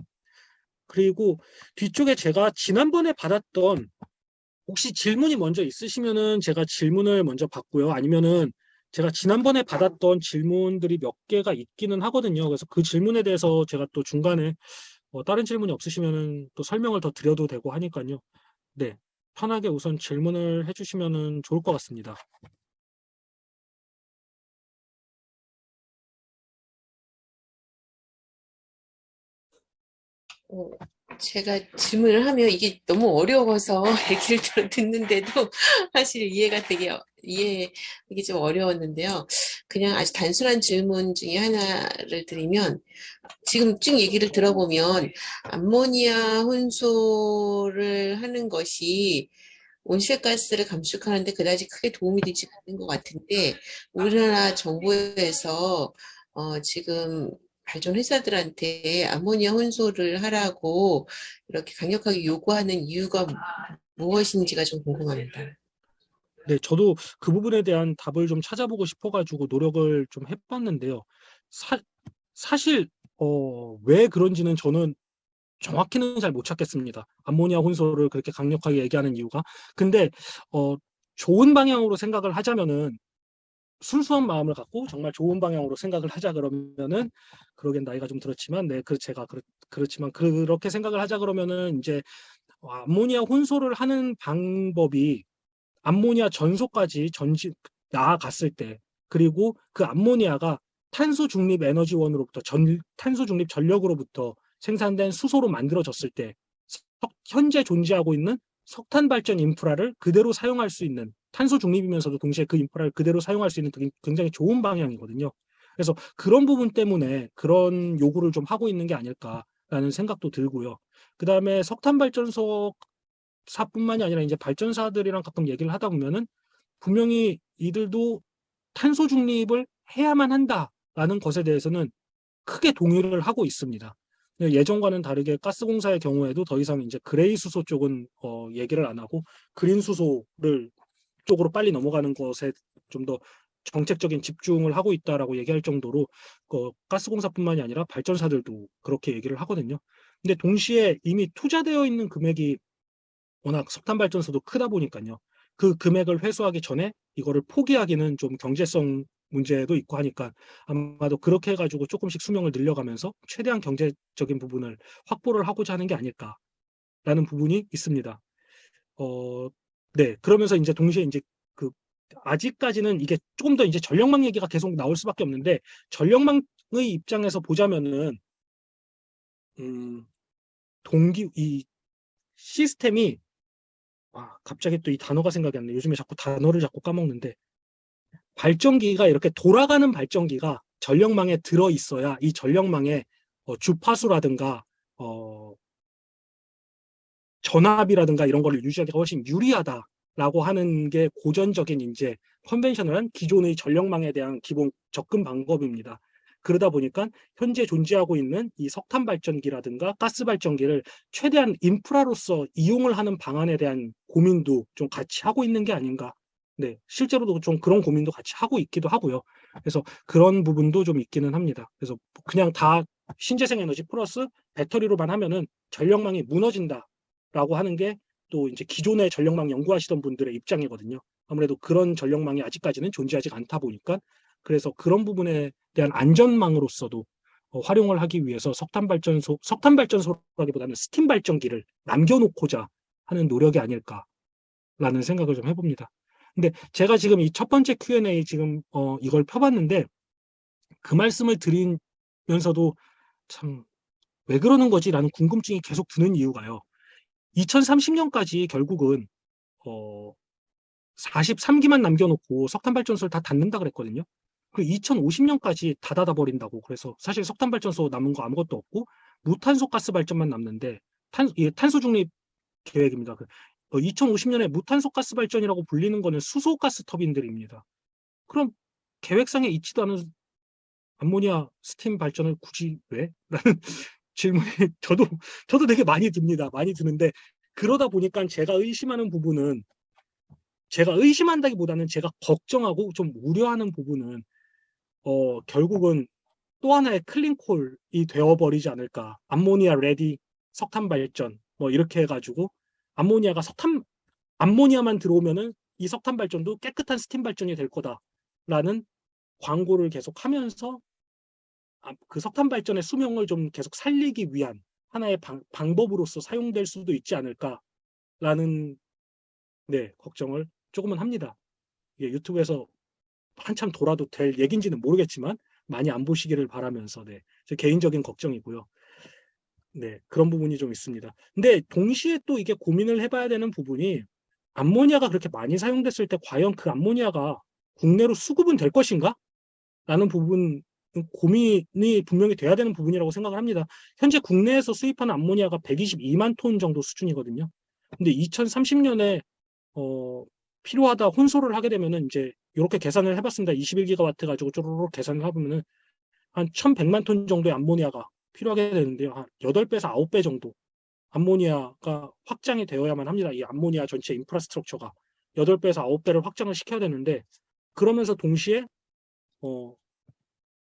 그리고 뒤쪽에 제가 지난번에 받았던 혹시 질문이 먼저 있으시면은 제가 질문을 먼저 받고요. 아니면은 제가 지난번에 받았던 질문들이 몇 개가 있기는 하거든요. 그래서 그 질문에 대해서 제가 또 중간에 다른 질문이 없으시면은 또 설명을 더 드려도 되고 하니까요. 네, 편하게 우선 질문을 해주시면은 좋을 것 같습니다. 어, 제가 질문을 하면 이게 너무 어려워서 얘기를 듣는데도 사실 이해하기 좀 어려웠는데요. 그냥 아주 단순한 질문 중에 하나를 드리면, 지금 쭉 얘기를 들어보면 암모니아 혼소를 하는 것이 온실가스를 감축하는데 그다지 크게 도움이 되지 않는 것 같은데, 우리나라 정부에서 지금 발전 회사들한테 암모니아 혼소를 하라고 이렇게 강력하게 요구하는 이유가 무엇인지가 좀 궁금합니다. 네, 저도 그 부분에 대한 답을 좀 찾아보고 싶어가지고 노력을 좀 해봤는데요. 사실 왜 그런지는 저는 정확히는 잘 못 찾겠습니다. 암모니아 혼소를 그렇게 강력하게 얘기하는 이유가. 근데 좋은 방향으로 생각을 하자면은 순수한 마음을 갖고 정말 좋은 방향으로 생각을 하자 그러면은 그러긴 나이가 좀 들었지만 네, 그렇지만 그렇게 생각을 하자 그러면은 이제 암모니아 혼소를 하는 방법이 암모니아 전소까지 나아갔을 때 그리고 그 암모니아가 탄소 중립 에너지원으로부터 탄소 중립 전력으로부터 생산된 수소로 만들어졌을 때 현재 존재하고 있는 석탄 발전 인프라를 그대로 사용할 수 있는 탄소 중립이면서도 동시에 그 인프라를 그대로 사용할 수 있는 굉장히 좋은 방향이거든요. 그래서 그런 부분 때문에 그런 요구를 좀 하고 있는 게 아닐까라는 생각도 들고요. 그 다음에 석탄 발전소 사뿐만이 아니라 이제 발전사들이랑 가끔 얘기를 하다 보면은 분명히 이들도 탄소 중립을 해야만 한다라는 것에 대해서는 크게 동의를 하고 있습니다. 예전과는 다르게 가스공사의 경우에도 더 이상 이제 그레이 수소 쪽은 얘기를 안 하고 그린 수소를 쪽으로 빨리 넘어가는 것에 좀 더 정책적인 집중을 하고 있다라고 얘기할 정도로 가스공사뿐만이 아니라 발전사들도 그렇게 얘기를 하거든요. 근데 동시에 이미 투자되어 있는 금액이 워낙 석탄 발전소도 크다 보니까요. 그 금액을 회수하기 전에 이거를 포기하기는 좀 경제성 문제도 있고 하니까 아마도 그렇게 해가지고 조금씩 수명을 늘려가면서 최대한 경제적인 부분을 확보를 하고자 하는 게 아닐까라는 부분이 있습니다. 네. 그러면서 이제 동시에 이제 그 아직까지는 이게 조금 더 이제 전력망 얘기가 계속 나올 수밖에 없는데 전력망의 입장에서 보자면은 이 시스템이 갑자기 또 이 단어가 생각이 안 나네. 요즘에 자꾸 단어를 자꾸 까먹는데 발전기가 이렇게 돌아가는 발전기가 전력망에 들어 있어야 이 전력망에 주파수라든가 전압이라든가 이런 거를 유지하기가 훨씬 유리하다라고 하는 게 고전적인 이제 컨벤셔널한 기존의 전력망에 대한 기본 접근 방법입니다. 그러다 보니까 현재 존재하고 있는 이 석탄 발전기라든가 가스 발전기를 최대한 인프라로서 이용을 하는 방안에 대한 고민도 좀 같이 하고 있는 게 아닌가. 네, 실제로도 좀 그런 고민도 같이 하고 있기도 하고요. 그래서 그런 부분도 좀 있기는 합니다. 그래서 그냥 다 신재생 에너지 플러스 배터리로만 하면은 전력망이 무너진다라고 하는 게 또 이제 기존의 전력망 연구하시던 분들의 입장이거든요. 아무래도 그런 전력망이 아직까지는 존재하지 않다 보니까 그래서 그런 부분에 대한 안전망으로서도 활용을 하기 위해서 석탄 발전소라기보다는 스팀 발전기를 남겨놓고자 하는 노력이 아닐까라는 라는 생각을 좀 해봅니다. 근데 제가 지금 이 첫 번째 Q&A 지금 이걸 펴봤는데 그 말씀을 드리면서도 참 왜 그러는 거지라는 궁금증이 계속 드는 이유가요. 2030년까지 결국은 43기만 남겨놓고 석탄발전소를 다 닫는다 그랬거든요. 그 2050년까지 다 닫아버린다고. 그래서 사실 석탄발전소 남은 거 아무것도 없고 무탄소 가스 발전만 남는데 탄소 중립 계획입니다. 2050년에 무탄소 가스 발전이라고 불리는 거는 수소 가스 터빈들입니다. 그럼 계획상에 있지도 않은 암모니아 스팀 발전을 굳이 왜? 라는 질문이 저도 되게 많이 듭니다. 많이 드는데 그러다 보니까 제가 의심한다기보다는 제가 걱정하고 좀 우려하는 부분은 결국은 또 하나의 클린콜이 되어버리지 않을까. 암모니아 레디 석탄 발전 뭐 이렇게 해가지고 암모니아만 들어오면은 이 석탄 발전도 깨끗한 스팀 발전이 될 거다라는 광고를 계속 하면서 그 석탄 발전의 수명을 좀 계속 살리기 위한 하나의 방법으로서 사용될 수도 있지 않을까라는 걱정을 조금은 합니다. 이게 유튜브에서 한참 돌아도 될 얘기인지는 모르겠지만 많이 안 보시기를 바라면서 제 개인적인 걱정이고요. 그런 부분이 좀 있습니다. 근데 동시에 또 이게 고민을 해봐야 되는 부분이 암모니아가 그렇게 많이 사용됐을 때 과연 그 암모니아가 국내로 수급은 될 것인가? 라는 부분 고민이 분명히 돼야 되는 부분이라고 생각을 합니다. 현재 국내에서 수입하는 암모니아가 122만 톤 정도 수준이거든요. 근데 2030년에 필요하다 혼소를 하게 되면은 이제 이렇게 계산을 해봤습니다. 21기가와트 가지고 쪼르륵 계산을 해보면은 한 1100만 톤 정도의 암모니아가 필요하게 되는데요. 한 8배에서 9배 정도 암모니아가 확장이 되어야만 합니다. 이 암모니아 전체 인프라스트럭처가 8배에서 9배를 확장을 시켜야 되는데 그러면서 동시에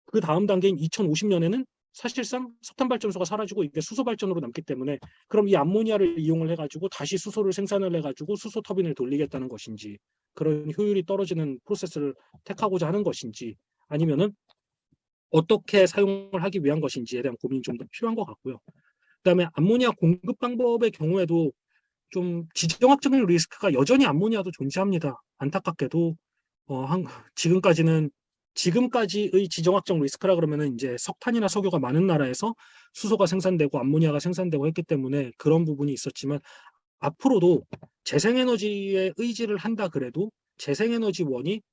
그 다음 단계인 2050년에는 사실상 석탄발전소가 사라지고 이게 수소발전으로 남기 때문에 그럼 이 암모니아를 이용을 해가지고 다시 수소를 생산을 해가지고 수소 터빈을 돌리겠다는 것인지 그런 효율이 떨어지는 프로세스를 택하고자 하는 것인지 아니면은 어떻게 사용을 하기 위한 것인지에 대한 고민이 좀 더 필요한 것 같고요. 그다음에 암모니아 공급 방법의 경우에도 좀 지정학적인 리스크가 여전히 암모니아도 존재합니다. 안타깝게도 지금까지의 지정학적 리스크라 그러면은 이제 석탄이나 석유가 많은 나라에서 수소가 생산되고 암모니아가 생산되고 했기 때문에 그런 부분이 있었지만 앞으로도 재생에너지에 의지를 한다 그래도 재생에너지원이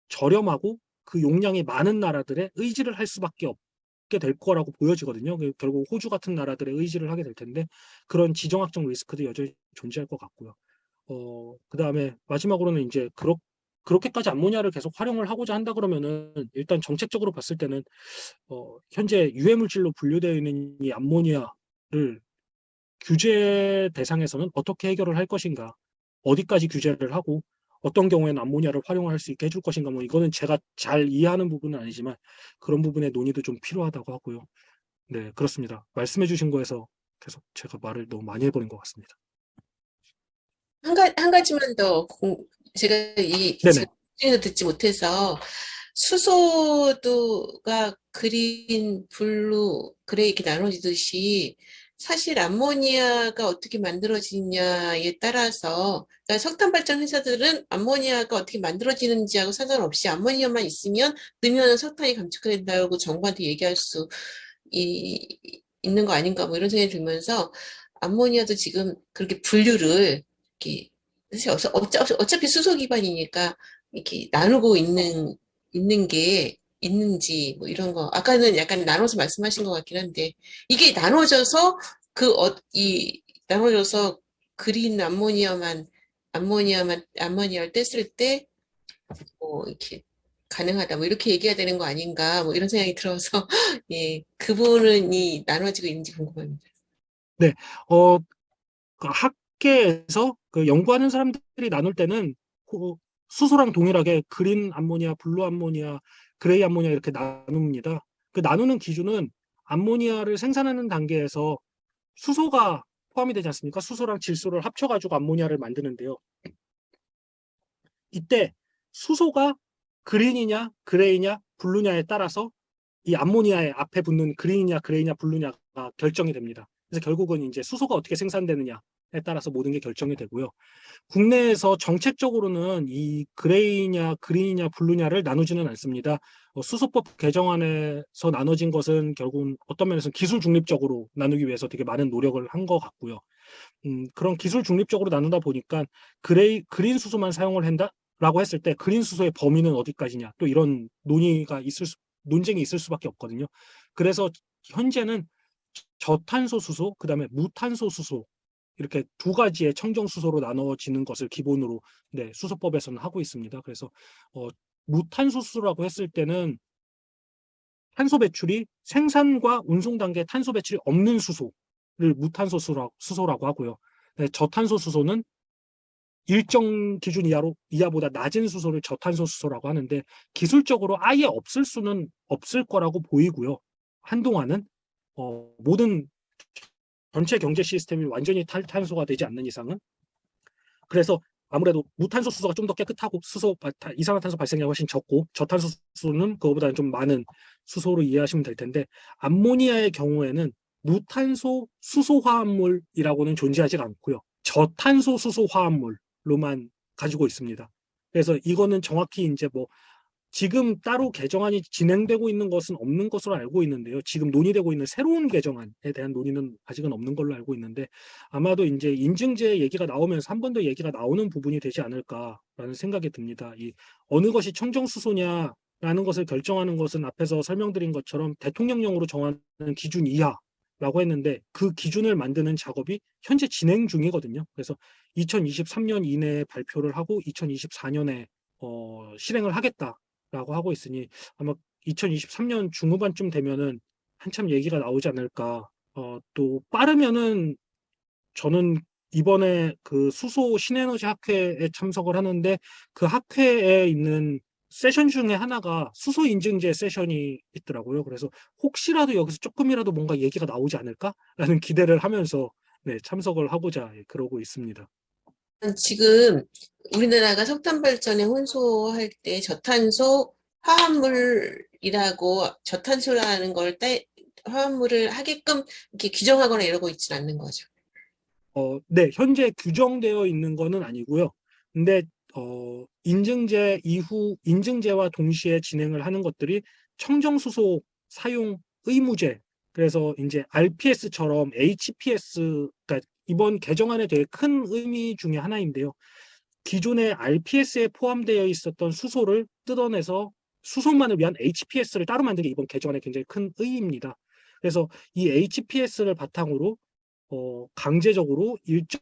저렴하고 그 용량이 많은 나라들의 의지를 할 수밖에 없게 될 거라고 보여지거든요. 결국 호주 같은 나라들의 의지를 하게 될 텐데 그런 지정학적 리스크도 여전히 존재할 것 같고요. 그다음에 마지막으로는 이제 그렇게까지 암모니아를 계속 활용을 하고자 한다 그러면은 일단 정책적으로 봤을 때는 현재 유해 물질로 분류되어 있는 이 암모니아를 규제 대상에서는 어떻게 해결을 할 것인가, 어디까지 규제를 하고 어떤 경우에는 암모니아를 활용할 수 있게 해줄 것인가, 뭐 이거는 제가 잘 이해하는 부분은 아니지만 그런 부분의 논의도 좀 필요하다고 하고요. 네, 그렇습니다. 말씀해주신 거에서 계속 제가 말을 너무 많이 해버린 것 같습니다. 한 가지만 더 제가 네네. 지금 듣지 못해서 수소도가 그린, 블루, 그레이 이렇게 나눠지듯이 사실 암모니아가 어떻게 만들어지냐에 따라서 그러니까 석탄 발전 회사들은 암모니아가 어떻게 만들어지는지하고 상관없이 암모니아만 있으면 넣으면 석탄이 감축된다고 정부한테 얘기할 수 있는 거 아닌가 뭐 이런 생각이 들면서 암모니아도 지금 그렇게 분류를 이렇게 사실 어차피 수소 기반이니까 이렇게 나누고 있는 게 있는지 뭐 이런 거 아까는 약간 나눠서 말씀하신 것 같긴 한데 이게 나눠져서 그린 암모니아를 뗐을 때 뭐 이렇게 가능하다 뭐 이렇게 얘기해야 되는 거 아닌가 뭐 이런 생각이 들어서 예, 그 부분이 나눠지고 있는지 궁금합니다. 네, 그 학계에서 그 연구하는 사람들이 나눌 때는 수소랑 동일하게 그린 암모니아, 블루 암모니아, 그레이 암모니아 이렇게 나눕니다. 그 나누는 기준은 암모니아를 생산하는 단계에서 수소가 포함이 되지 않습니까? 수소랑 질소를 합쳐가지고 암모니아를 만드는데요. 이때 수소가 그린이냐, 그레이냐, 블루냐에 따라서 이 암모니아의 앞에 붙는 그린이냐, 그레이냐, 블루냐가 결정이 됩니다. 그래서 결국은 이제 수소가 어떻게 생산되느냐, 따라서 모든 게 결정이 되고요. 국내에서 정책적으로는 이 그레이냐, 그린이냐, 블루냐를 나누지는 않습니다. 수소법 개정안에서 나눠진 것은 결국은 어떤 면에서는 기술 중립적으로 나누기 위해서 되게 많은 노력을 한 것 같고요. 그런 기술 중립적으로 나누다 보니까 그린 수소만 사용을 한다라고 했을 때 그린 수소의 범위는 어디까지냐 또 이런 논쟁이 있을 수밖에 없거든요. 그래서 현재는 저탄소 수소, 그다음에 무탄소 수소 이렇게 두 가지의 청정 수소로 나눠지는 것을 기본으로 네, 수소법에서는 하고 있습니다. 그래서 무탄소 수소라고 했을 때는 탄소 배출이 생산과 운송 단계에 탄소 배출이 없는 수소를 무탄소 수소라고 하고요. 네, 저탄소 수소는 일정 기준 이하보다 낮은 수소를 저탄소 수소라고 하는데 기술적으로 아예 없을 수는 없을 거라고 보이고요. 한동안은 모든 전체 경제 시스템이 완전히 탈탄소가 되지 않는 이상은 그래서 아무래도 무탄소 수소가 좀 더 깨끗하고 이산화탄소 발생량이 훨씬 적고 저탄소 수소는 그거보다는 좀 많은 수소로 이해하시면 될 텐데 암모니아의 경우에는 무탄소 수소 화합물이라고는 존재하지 않고요. 저탄소 수소 화합물로만 가지고 있습니다. 그래서 이거는 정확히 이제 뭐 지금 따로 개정안이 진행되고 있는 것은 없는 것으로 알고 있는데요. 지금 논의되고 있는 새로운 개정안에 대한 논의는 아직은 없는 걸로 알고 있는데 아마도 이제 인증제 얘기가 나오면서 한 번 더 얘기가 나오는 부분이 되지 않을까라는 생각이 듭니다. 이 어느 것이 청정수소냐라는 것을 결정하는 것은 앞에서 설명드린 것처럼 대통령령으로 정하는 기준 이하라고 했는데 그 기준을 만드는 작업이 현재 진행 중이거든요. 그래서 2023년 이내에 발표를 하고 2024년에 실행을 하겠다. 라고 하고 있으니 아마 2023년 중후반쯤 되면은 한참 얘기가 나오지 않을까. 또 빠르면은 저는 이번에 그 수소 신에너지 학회에 참석을 하는데 그 학회에 있는 세션 중에 하나가 수소 인증제 세션이 있더라고요. 그래서 혹시라도 여기서 조금이라도 뭔가 얘기가 나오지 않을까라는 기대를 하면서 네, 참석을 하고자 그러고 있습니다. 지금 우리나라가 석탄 발전에 혼소할 때 저탄소 화합물이라고 저탄소라는 걸 화합물을 하게끔 이렇게 규정하거나 이러고 있지는 않는 거죠. 네, 현재 규정되어 있는 거는 아니고요. 근데 인증제 이후 인증제와 동시에 진행을 하는 것들이 청정수소 사용 의무제. 그래서 이제 RPS처럼 HPS, 그러니까 이번 개정안에 되게 큰 의미 중에 하나인데요. 기존의 RPS에 포함되어 있었던 수소를 뜯어내서 수소만을 위한 HPS를 따로 만든 게 이번 개정안의 굉장히 큰 의의입니다. 그래서 이 HPS를 바탕으로 강제적으로 일정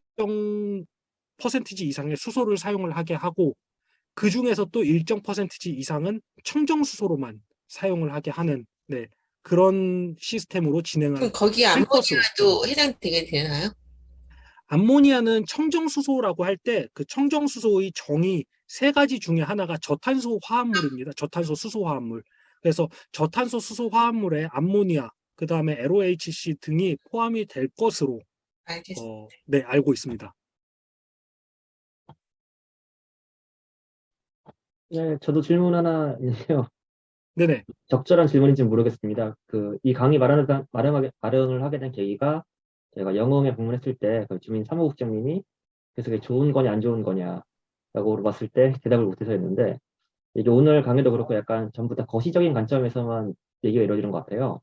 퍼센티지 이상의 수소를 사용을 하게 하고 그 중에서 또 일정 퍼센티지 이상은 청정수소로만 사용을 하게 하는 네, 그런 시스템으로 진행을 그럼 거기에 할 것으로. 암모니아도 해당되게 되나요? 암모니아는 청정수소라고 할 때 그 청정수소의 정의 세 가지 중에 하나가 저탄소 화합물입니다. 저탄소 수소 화합물. 그래서 저탄소 수소 화합물에 암모니아, 그 다음에 LOHC 등이 포함이 될 것으로 알겠습니다. 네, 알고 있습니다. 네, 저도 질문 하나 있는데요. 네네. 적절한 질문인지 모르겠습니다. 이 강의 마련을 하게 된 계기가 제가 영흥에 방문했을 때 그 주민 사무국장님이 그래서 그게 좋은 거냐 안 좋은 거냐라고 물어봤을 때 대답을 못해서 했는데 이게 오늘 강의도 그렇고 약간 전부 다 거시적인 관점에서만 얘기가 이루어지는 것 같아요.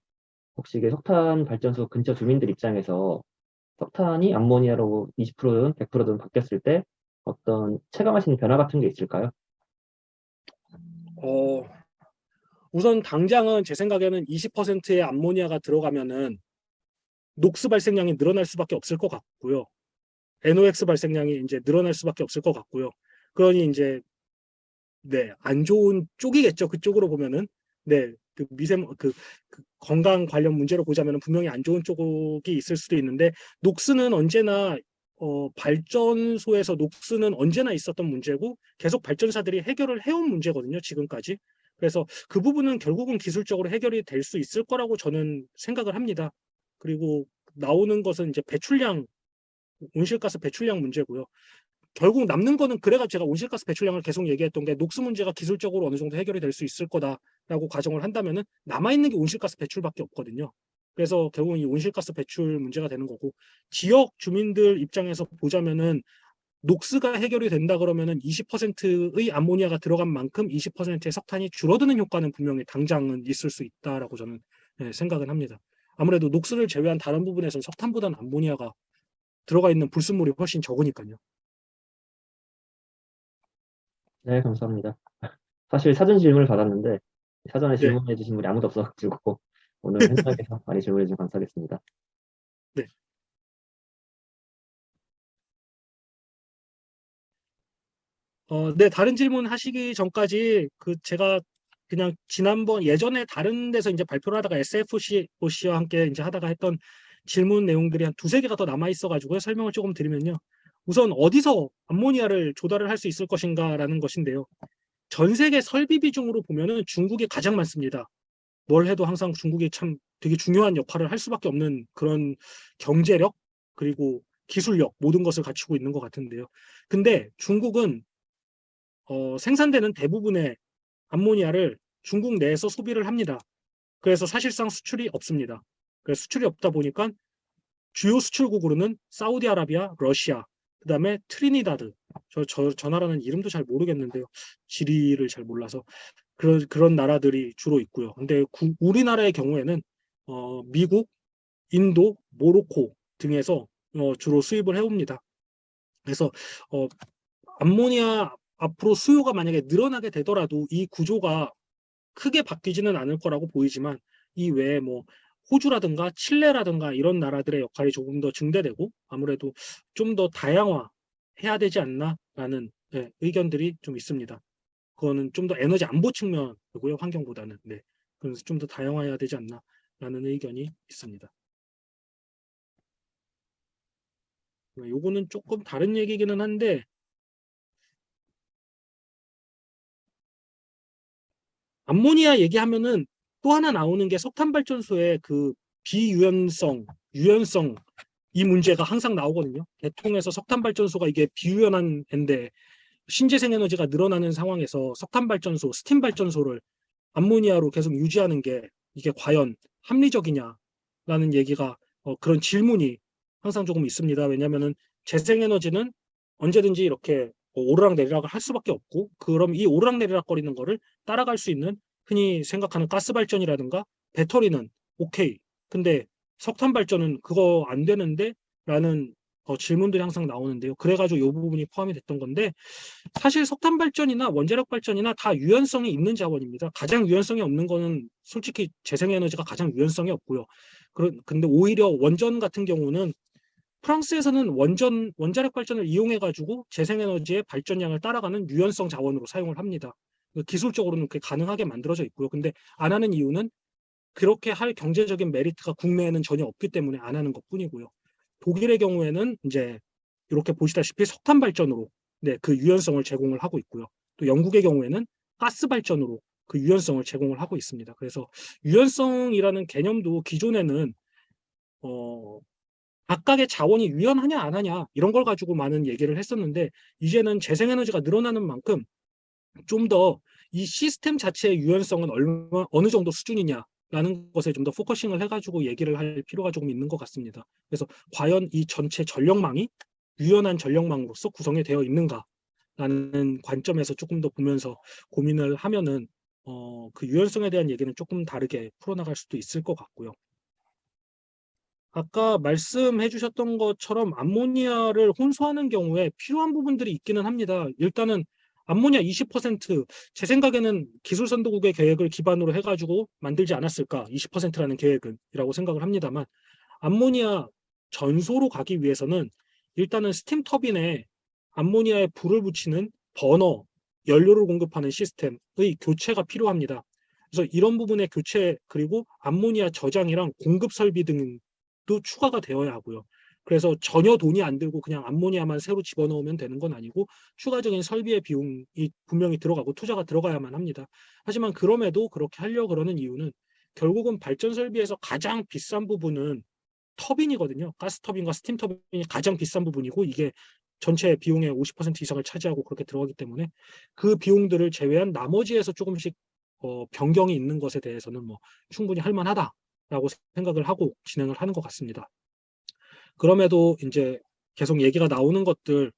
혹시 이게 석탄 발전소 근처 주민들 입장에서 석탄이 암모니아로 20%든 100%든 바뀌었을 때 어떤 체감하시는 변화 같은 게 있을까요? 우선 당장은 제 생각에는 20%의 암모니아가 들어가면은 녹스 발생량이 늘어날 수밖에 없을 것 같고요. NOx 발생량이 이제 늘어날 수밖에 없을 것 같고요. 그러니 이제 네, 안 좋은 쪽이겠죠. 그쪽으로 보면은 네, 그 건강 관련 문제로 보자면 분명히 안 좋은 쪽이 있을 수도 있는데 녹스는 언제나 발전소에서 녹스는 언제나 있었던 문제고 계속 발전사들이 해결을 해온 문제거든요. 지금까지. 그래서 그 부분은 결국은 기술적으로 해결이 될 수 있을 거라고 저는 생각을 합니다. 그리고 나오는 것은 이제 온실가스 배출량 문제고요. 결국 남는 거는 그래가 제가 온실가스 배출량을 계속 얘기했던 게 녹스 문제가 기술적으로 어느 정도 해결이 될 수 있을 거다라고 가정을 한다면은 남아있는 게 온실가스 배출밖에 없거든요. 그래서 결국은 이 온실가스 배출 문제가 되는 거고, 지역 주민들 입장에서 보자면은 녹스가 해결이 된다 그러면은 20%의 암모니아가 들어간 만큼 20%의 석탄이 줄어드는 효과는 분명히 당장은 있을 수 있다라고 저는 생각은 합니다. 아무래도 녹스를 제외한 다른 부분에서는 석탄보다는 암모니아가 들어가 있는 불순물이 훨씬 적으니까요. 네, 감사합니다. 사실 사전 질문을 받았는데 사전에 네, 질문해 주신 분이 아무도 없어가지고 오늘 현장에서 많이 질문해 주셔서 감사하겠습니다. 네. 네, 다른 질문 하시기 전까지 제가 그냥 지난번 예전에 다른 데서 이제 발표를 하다가 SFOC와 함께 이제 하다가 했던 질문 내용들이 한 두세 개가 더 남아 있어가지고요. 설명을 조금 드리면요. 우선 어디서 암모니아를 조달을 할 수 있을 것인가라는 것인데요. 전 세계 설비 비중으로 보면은 중국이 가장 많습니다. 뭘 해도 항상 중국이 참 되게 중요한 역할을 할 수밖에 없는 그런 경제력 그리고 기술력 모든 것을 갖추고 있는 것 같은데요. 근데 중국은 생산되는 대부분의 암모니아를 중국 내에서 소비를 합니다. 그래서 사실상 수출이 없습니다. 그래서 수출이 없다 보니까 주요 수출국으로는 사우디아라비아, 러시아, 그 다음에 트리니다드. 저 나라는 이름도 잘 모르겠는데요. 지리를 잘 몰라서. 그런 나라들이 주로 있고요. 근데 우리나라의 경우에는 미국, 인도, 모로코 등에서 주로 수입을 해옵니다. 그래서 어, 암모니아 앞으로 수요가 만약에 늘어나게 되더라도 이 구조가 크게 바뀌지는 않을 거라고 보이지만 이 외에 뭐 호주라든가 칠레라든가 이런 나라들의 역할이 조금 더 증대되고 아무래도 좀 더 다양화해야 되지 않나라는 의견들이 좀 있습니다. 그거는 좀 더 에너지 안보 측면이고요, 환경보다는. 네. 그래서 좀 더 다양화해야 되지 않나라는 의견이 있습니다. 요거는 조금 다른 얘기기는 한데 암모니아 얘기하면은 또 하나 나오는 게 석탄 발전소의 그 비유연성, 유연성 이 문제가 항상 나오거든요. 대통에서 석탄 발전소가 이게 비유연한 앤데 신재생 에너지가 늘어나는 상황에서 석탄 발전소, 스팀 발전소를 암모니아로 계속 유지하는 게 이게 과연 합리적이냐라는 얘기가 그런 질문이 항상 조금 있습니다. 왜냐하면은 재생에너지는 언제든지 이렇게 오르락내리락을 할 수밖에 없고 그럼 이 오르락내리락거리는 거를 따라갈 수 있는 흔히 생각하는 가스 발전이라든가 배터리는 오케이. 근데 석탄 발전은 그거 안 되는데 라는 질문들이 항상 나오는데요. 그래가지고 이 부분이 포함이 됐던 건데 사실 석탄 발전이나 원자력 발전이나 다 유연성이 있는 자원입니다. 가장 유연성이 없는 거는 솔직히 재생에너지가 가장 유연성이 없고요. 근데 오히려 원전 같은 경우는 프랑스에서는 원자력 발전을 이용해가지고 재생에너지의 발전량을 따라가는 유연성 자원으로 사용을 합니다. 기술적으로는 그게 가능하게 만들어져 있고요. 근데 안 하는 이유는 그렇게 할 경제적인 메리트가 국내에는 전혀 없기 때문에 안 하는 것 뿐이고요. 독일의 경우에는 이제 이렇게 보시다시피 석탄 발전으로 그 유연성을 제공을 하고 있고요. 또 영국의 경우에는 가스 발전으로 그 유연성을 제공을 하고 있습니다. 그래서 유연성이라는 개념도 기존에는 각각의 자원이 유연하냐 안 하냐 이런 걸 가지고 많은 얘기를 했었는데 이제는 재생에너지가 늘어나는 만큼 좀 더 이 시스템 자체의 유연성은 어느 정도 수준이냐라는 것에 좀 더 포커싱을 해가지고 얘기를 할 필요가 조금 있는 것 같습니다. 그래서 과연 이 전체 전력망이 유연한 전력망으로서 구성이 되어 있는가라는 관점에서 조금 더 보면서 고민을 하면은 그 유연성에 대한 얘기는 조금 다르게 풀어나갈 수도 있을 것 같고요. 아까 말씀해 주셨던 것처럼 암모니아를 혼수하는 경우에 필요한 부분들이 있기는 합니다. 일단은 암모니아 20%, 제 생각에는 기술선도국의 계획을 기반으로 해가지고 만들지 않았을까, 20%라는 계획은, 이라고 생각을 합니다만, 암모니아 전소로 가기 위해서는 일단은 스팀 터빈에 암모니아에 불을 붙이는 버너, 연료를 공급하는 시스템의 교체가 필요합니다. 그래서 이런 부분의 교체, 그리고 암모니아 저장이랑 공급 설비 등도 추가가 되어야 하고요. 그래서 전혀 돈이 안 들고 그냥 암모니아만 새로 집어넣으면 되는 건 아니고 추가적인 설비의 비용이 분명히 들어가고 투자가 들어가야만 합니다. 하지만 그럼에도 그렇게 하려고 그러는 이유는 결국은 발전 설비에서 가장 비싼 부분은 터빈이거든요. 가스 터빈과 스팀 터빈이 가장 비싼 부분이고 이게 전체 비용의 50% 이상을 차지하고 그렇게 들어가기 때문에 그 비용들을 제외한 나머지에서 조금씩 변경이 있는 것에 대해서는 뭐 충분히 할 만하다. 라고 생각을 하고 진행을 하는 것 같습니다. 그럼에도 이제 계속 얘기가 나오는 것들,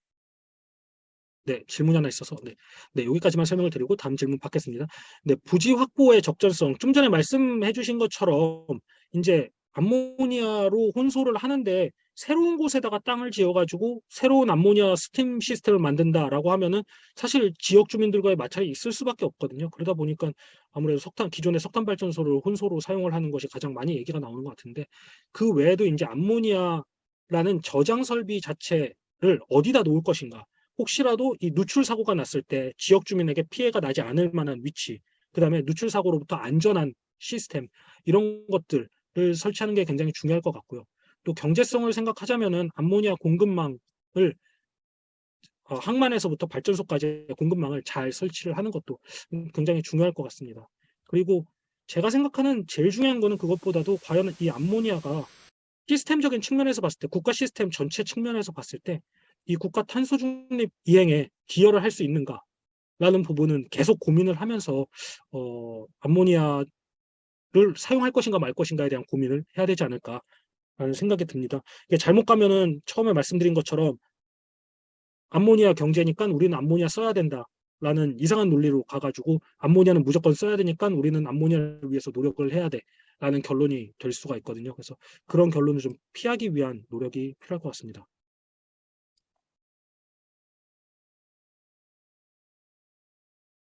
네, 질문이 하나 있어서, 네, 여기까지만 설명을 드리고 다음 질문 받겠습니다. 네, 부지 확보의 적절성. 좀 전에 말씀해 주신 것처럼, 이제 암모니아로 혼소를 하는데, 새로운 곳에다가 땅을 지어가지고, 새로운 암모니아 스팀 시스템을 만든다라고 하면은, 사실 지역 주민들과의 마찰이 있을 수밖에 없거든요. 그러다 보니까 아무래도 기존의 석탄 발전소를 혼소로 사용을 하는 것이 가장 많이 얘기가 나오는 것 같은데, 그 외에도 이제 암모니아라는 저장 설비 자체를 어디다 놓을 것인가. 혹시라도 이 누출 사고가 났을 때 지역 주민에게 피해가 나지 않을 만한 위치, 그다음에 누출 사고로부터 안전한 시스템 이런 것들을 설치하는 게 굉장히 중요할 것 같고요. 또 경제성을 생각하자면은 암모니아 공급망을 항만에서부터 발전소까지 공급망을 잘 설치를 하는 것도 굉장히 중요할 것 같습니다. 그리고 제가 생각하는 제일 중요한 거는 그것보다도 과연 이 암모니아가 시스템적인 측면에서 봤을 때, 국가 시스템 전체 측면에서 봤을 때 이 국가 탄소 중립 이행에 기여를 할 수 있는가라는 부분은 계속 고민을 하면서 암모니아를 사용할 것인가 말 것인가에 대한 고민을 해야 되지 않을까라는 생각이 듭니다. 이게 잘못 가면은 처음에 말씀드린 것처럼 암모니아 경제니까 우리는 암모니아 써야 된다라는 이상한 논리로 가가지고 암모니아는 무조건 써야 되니까 우리는 암모니아를 위해서 노력을 해야 돼라는 결론이 될 수가 있거든요. 그래서 그런 결론을 좀 피하기 위한 노력이 필요할 것 같습니다.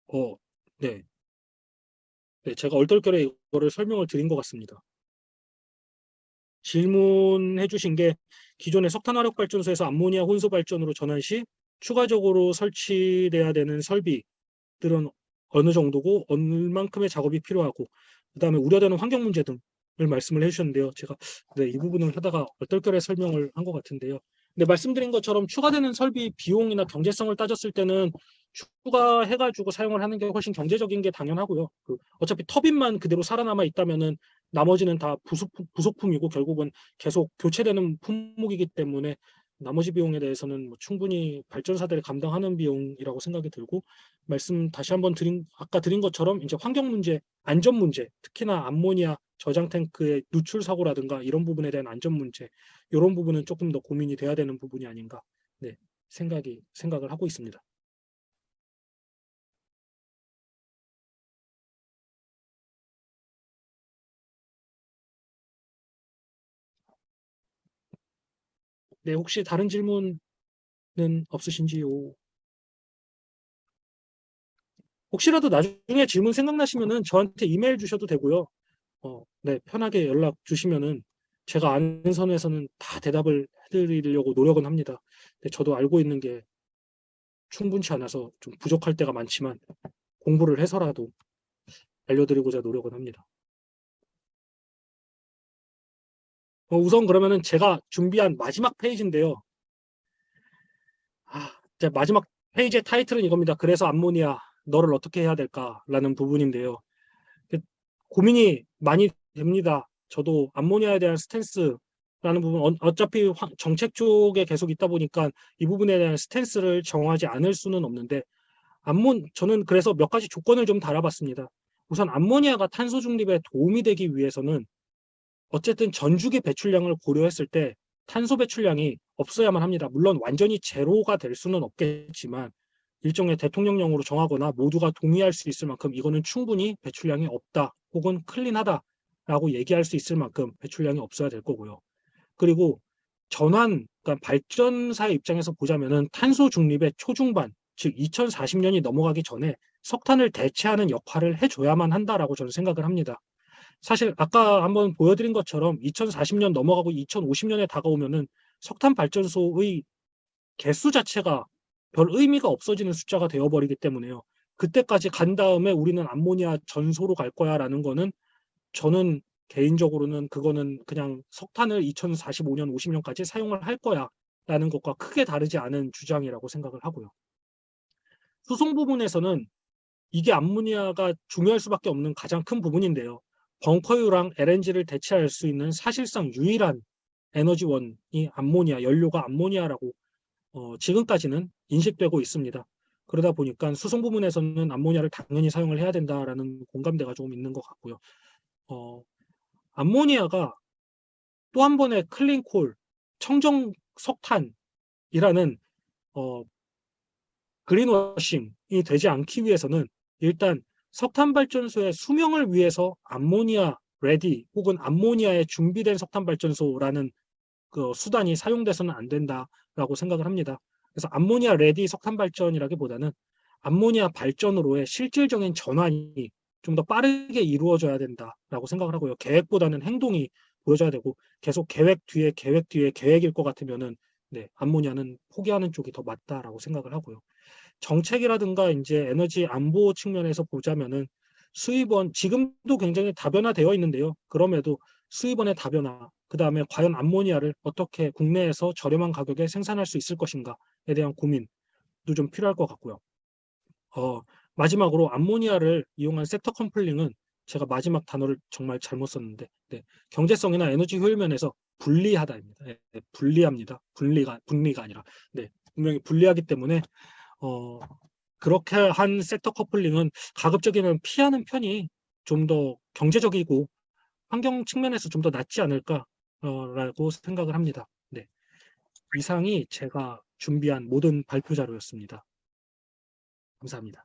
어, 네. 네, 제가 얼떨결에 이거를 설명을 드린 것 같습니다. 질문해 주신 게 기존의 석탄화력발전소에서 암모니아 혼소 발전으로 전환 시 추가적으로 설치돼야 되는 설비들은 어느 정도고 얼만큼의 작업이 필요하고 그다음에 우려되는 환경 문제 등을 말씀을 해주셨는데요. 제가 네, 이 부분을 하다가 얼떨결에 설명을 한 것 같은데요. 근데 말씀드린 것처럼 추가되는 설비 비용이나 경제성을 따졌을 때는 추가해가지고 사용을 하는 게 훨씬 경제적인 게 당연하고요. 어차피 터빈만 그대로 살아남아 있다면은 나머지는 다 부속품이고 결국은 계속 교체되는 품목이기 때문에 나머지 비용에 대해서는 뭐 충분히 발전사들이 감당하는 비용이라고 생각이 들고 말씀 다시 한번 아까 드린 것처럼 이제 환경 문제, 안전 문제, 특히나 암모니아 저장 탱크의 누출 사고라든가 이런 부분에 대한 안전 문제, 이런 부분은 조금 더 고민이 돼야 되는 부분이 아닌가, 네, 생각을 하고 있습니다. 네, 혹시 다른 질문은 없으신지요? 혹시라도 나중에 질문 생각나시면은 저한테 이메일 주셔도 되고요. 네, 편하게 연락 주시면은 제가 아는 선에서는 다 대답을 해드리려고 노력은 합니다. 근데 저도 알고 있는 게 충분치 않아서 좀 부족할 때가 많지만 공부를 해서라도 알려드리고자 노력은 합니다. 우선 그러면은 제가 준비한 마지막 페이지인데요. 제 마지막 페이지의 타이틀은 이겁니다. 그래서 암모니아, 너를 어떻게 해야 될까라는 부분인데요. 고민이 많이 됩니다. 저도 암모니아에 대한 스탠스라는 부분, 어차피 정책 쪽에 계속 있다 보니까 이 부분에 대한 스탠스를 정하지 않을 수는 없는데, 저는 그래서 몇 가지 조건을 좀 달아봤습니다. 우선 암모니아가 탄소 중립에 도움이 되기 위해서는 어쨌든 전주기 배출량을 고려했을 때 탄소 배출량이 없어야만 합니다. 물론 완전히 제로가 될 수는 없겠지만 일종의 대통령령으로 정하거나 모두가 동의할 수 있을 만큼 이거는 충분히 배출량이 없다 혹은 클린하다라고 얘기할 수 있을 만큼 배출량이 없어야 될 거고요. 그리고 그러니까 발전사의 입장에서 보자면은 탄소 중립의 초중반, 즉 2040년이 넘어가기 전에 석탄을 대체하는 역할을 해줘야만 한다라고 저는 생각을 합니다. 사실 아까 한번 보여드린 것처럼 2040년 넘어가고 2050년에 다가오면은 석탄 발전소의 개수 자체가 별 의미가 없어지는 숫자가 되어버리기 때문에요. 그때까지 간 다음에 우리는 암모니아 전소로 갈 거야라는 거는 저는 개인적으로는 그거는 그냥 석탄을 2045년, 50년까지 사용을 할 거야라는 것과 크게 다르지 않은 주장이라고 생각을 하고요. 수송 부분에서는 이게 암모니아가 중요할 수밖에 없는 가장 큰 부분인데요. 벙커유랑 LNG를 대체할 수 있는 사실상 유일한 에너지원이 암모니아, 연료가 암모니아라고 지금까지는 인식되고 있습니다. 그러다 보니까 수송 부분에서는 암모니아를 당연히 사용을 해야 된다라는 공감대가 조금 있는 것 같고요. 암모니아가 또 한 번의 클린콜, 청정 석탄이라는 그린워싱이 되지 않기 위해서는 일단 석탄 발전소의 수명을 위해서 암모니아 레디 혹은 암모니아에 준비된 석탄 발전소라는 그 수단이 사용돼서는 안 된다라고 생각을 합니다. 그래서 암모니아 레디 석탄 발전이라기보다는 암모니아 발전으로의 실질적인 전환이 좀 더 빠르게 이루어져야 된다라고 생각을 하고요. 계획보다는 행동이 보여져야 되고 계속 계획 뒤에 계획 뒤에 계획일 것 같으면은 네, 암모니아는 포기하는 쪽이 더 맞다라고 생각을 하고요. 정책이라든가 이제 에너지 안보 측면에서 보자면은 수입원 지금도 굉장히 다변화되어 있는데요. 그럼에도 수입원의 다변화, 그 다음에 과연 암모니아를 어떻게 국내에서 저렴한 가격에 생산할 수 있을 것인가에 대한 고민도 좀 필요할 것 같고요. 마지막으로 암모니아를 이용한 섹터 컴플링은 제가 마지막 단어를 정말 잘못 썼는데 네, 경제성이나 에너지 효율 면에서 불리하다입니다. 네, 불리합니다. 분리가 아니라 네, 분명히 불리하기 때문에 그렇게 한 섹터 커플링은 가급적이면 피하는 편이 좀 더 경제적이고 환경 측면에서 좀 더 낫지 않을까라고 생각을 합니다. 네. 이상이 제가 준비한 모든 발표 자료였습니다. 감사합니다.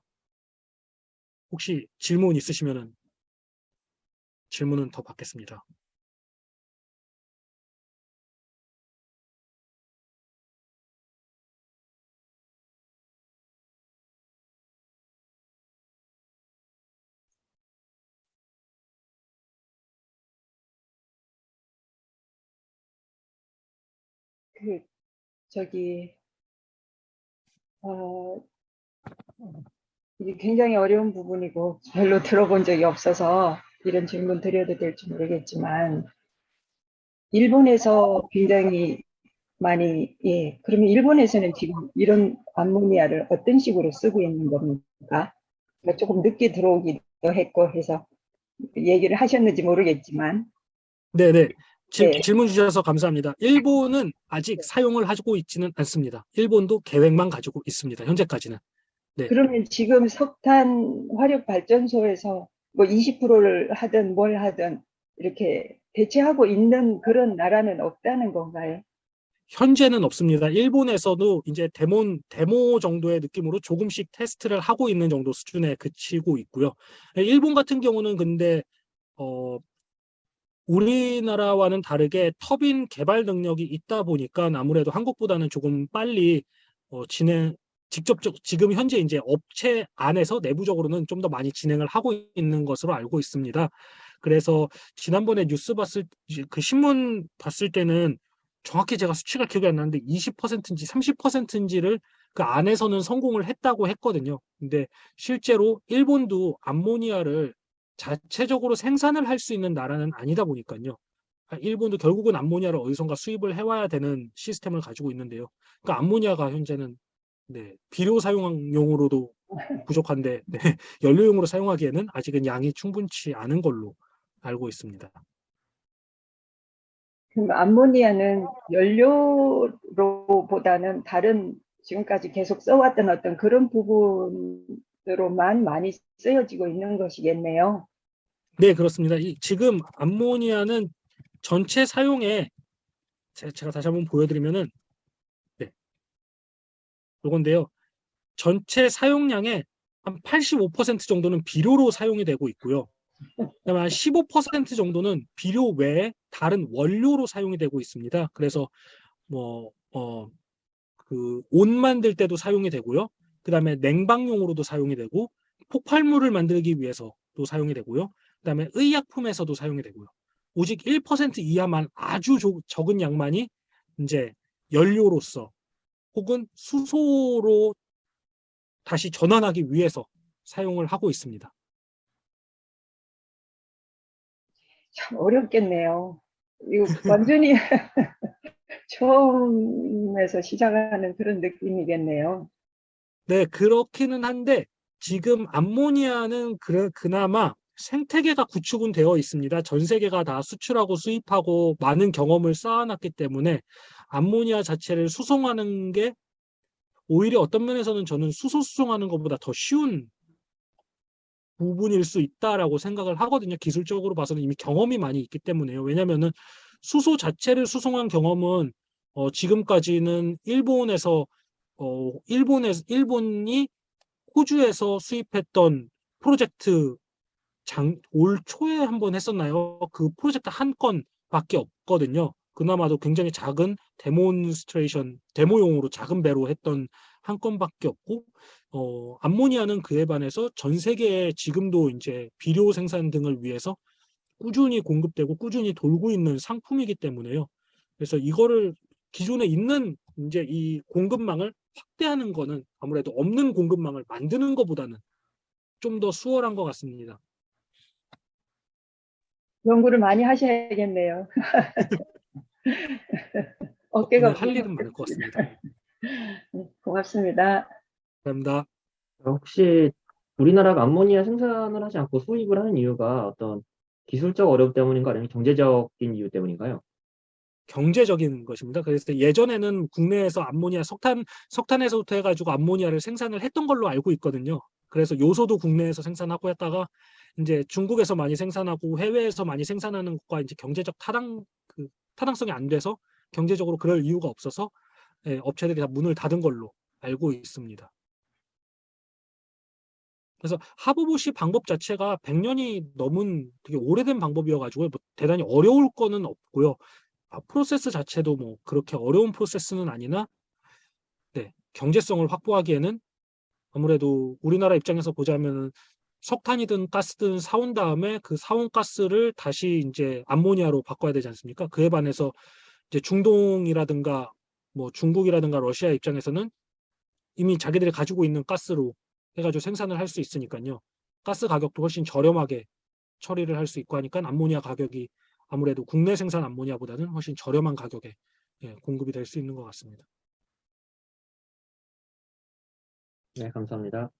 혹시 질문 있으시면 질문은 더 받겠습니다. 그, 저기, 어, 이게 굉장히 어려운 부분이고 별로 들어본 적이 없어서 이런 질문 드려도 될지 모르겠지만, 일본에서 굉장히 많이, 예, 그러면 일본에서는 지금 이런 암모니아를 어떤 식으로 쓰고 있는 겁니까? 그러니까 조금 늦게 들어오기도 했고 해서 얘기를 하셨는지 모르겠지만, 네네. 네, 질문 주셔서 감사합니다. 일본은 아직 사용을 하고 있지는 않습니다. 일본도 계획만 가지고 있습니다. 현재까지는. 네. 그러면 지금 석탄 화력 발전소에서 뭐 20%를 하든 뭘 하든 이렇게 대체하고 있는 그런 나라는 없다는 건가요? 현재는 없습니다. 일본에서도 이제 데모 정도의 느낌으로 조금씩 테스트를 하고 있는 정도 수준에 그치고 있고요. 일본 같은 경우는 근데, 우리나라와는 다르게 터빈 개발 능력이 있다 보니까 아무래도 한국보다는 조금 빨리 직접적 지금 현재 이제 업체 안에서 내부적으로는 좀 더 많이 진행을 하고 있는 것으로 알고 있습니다. 그래서 지난번에 뉴스 그 신문 봤을 때는 정확히 제가 수치가 기억이 안 나는데 20%인지 30%인지를 그 안에서는 성공을 했다고 했거든요. 근데 실제로 일본도 암모니아를 자체적으로 생산을 할 수 있는 나라는 아니다 보니까요. 일본도 결국은 암모니아를 어디선가 수입을 해와야 되는 시스템을 가지고 있는데요. 그러니까 암모니아가 현재는 네, 비료 사용용으로도 부족한데 네, 연료용으로 사용하기에는 아직은 양이 충분치 않은 걸로 알고 있습니다. 그럼 암모니아는 연료로보다는 다른 지금까지 계속 써왔던 어떤 그런 부분으로만 많이 쓰여지고 있는 것이겠네요. 네, 그렇습니다. 지금 암모니아는 전체 사용에 제가 다시 한번 보여드리면은 네, 요건데요. 전체 사용량의 한 85% 정도는 비료로 사용이 되고 있고요. 그다음에 한 15% 정도는 비료 외에 다른 원료로 사용이 되고 있습니다. 그래서 옷 만들 때도 사용이 되고요. 그다음에 냉방용으로도 사용이 되고 폭발물을 만들기 위해서도 사용이 되고요. 그다음에 의약품에서도 사용이 되고요. 오직 1% 이하만 아주 적은 양만이 이제 연료로서 혹은 수소로 다시 전환하기 위해서 사용을 하고 있습니다. 참 어렵겠네요. 이거 완전히 처음에서 시작하는 그런 느낌이겠네요. 네, 그렇기는 한데 지금 암모니아는 그나마 생태계가 구축은 되어 있습니다. 전 세계가 다 수출하고 수입하고 많은 경험을 쌓아놨기 때문에 암모니아 자체를 수송하는 게 오히려 어떤 면에서는 저는 수소 수송하는 것보다 더 쉬운 부분일 수 있다라고 생각을 하거든요. 기술적으로 봐서는 이미 경험이 많이 있기 때문에요. 왜냐면은 수소 자체를 수송한 경험은 지금까지는 일본이 호주에서 수입했던 프로젝트 올 초에 한번 했었나요? 그 프로젝트 한 건밖에 없거든요. 그나마도 굉장히 작은 데모용으로 작은 배로 했던 한 건밖에 없고, 암모니아는 그에 반해서 전 세계에 지금도 이제 비료 생산 등을 위해서 꾸준히 공급되고 꾸준히 돌고 있는 상품이기 때문에요. 그래서 이거를 기존에 있는 이제 이 공급망을 확대하는 거는 아무래도 없는 공급망을 만드는 것보다는 좀 더 수월한 것 같습니다. 연구를 많이 하셔야겠네요. 덕분에 어깨가 할 일은 많을 것 무겁겠습니다. 같습니다. 고맙습니다. 감사합니다. 혹시 우리나라가 암모니아 생산을 하지 않고 수입을 하는 이유가 어떤 기술적 어려움 때문인가 아니면 경제적인 이유 때문인가요? 경제적인 것입니다. 그래서 예전에는 국내에서 암모니아 석탄에서부터 해가지고 암모니아를 생산을 했던 걸로 알고 있거든요. 그래서 요소도 국내에서 생산하고 했다가 이제 중국에서 많이 생산하고 해외에서 많이 생산하는 것과 이제 경제적 타당성이 안 돼서 경제적으로 그럴 이유가 없어서 업체들이 다 문을 닫은 걸로 알고 있습니다. 그래서 하부보시 방법 자체가 100년이 넘은 되게 오래된 방법이어가지고 뭐 대단히 어려울 거는 없고요. 프로세스 자체도 뭐 그렇게 어려운 프로세스는 아니나 경제성을 확보하기에는 아무래도 우리나라 입장에서 보자면 석탄이든 가스든 사온 다음에 그 사온 가스를 다시 이제 암모니아로 바꿔야 되지 않습니까? 그에 반해서 이제 중동이라든가 뭐 중국이라든가 러시아 입장에서는 이미 자기들이 가지고 있는 가스로 해가지고 생산을 할 수 있으니까요. 가스 가격도 훨씬 저렴하게 처리를 할 수 있고 하니까 암모니아 가격이 아무래도 국내 생산 암모니아보다는 훨씬 저렴한 가격에 공급이 될 수 있는 것 같습니다. 네, 감사합니다.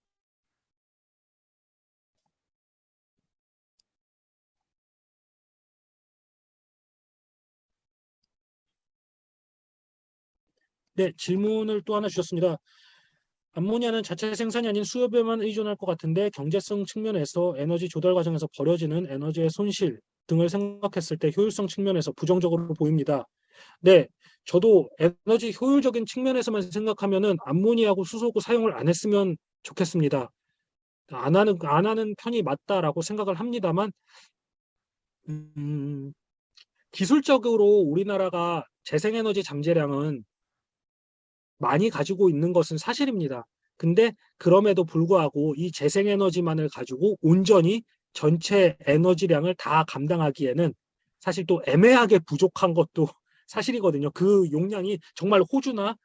네, 질문을 또 하나 주셨습니다. 암모니아는 자체 생산이 아닌 수요에만 의존할 것 같은데 경제성 측면에서 에너지 조달 과정에서 벌어지는 에너지의 손실 등을 생각했을 때 효율성 측면에서 부정적으로 보입니다. 네, 저도 에너지 효율적인 측면에서만 생각하면은 암모니아하고 수소고 사용을 안 했으면 좋겠습니다. 안 하는 편이 맞다라고 생각을 합니다만, 음, 기술적으로 우리나라가 재생에너지 잠재량은 많이 가지고 있는 것은 사실입니다. 근데 그럼에도 불구하고 이 재생에너지만을 가지고 온전히 전체 에너지량을 다 감당하기에는 사실 또 애매하게 부족한 것도 사실이거든요. 그 용량이 정말 호주나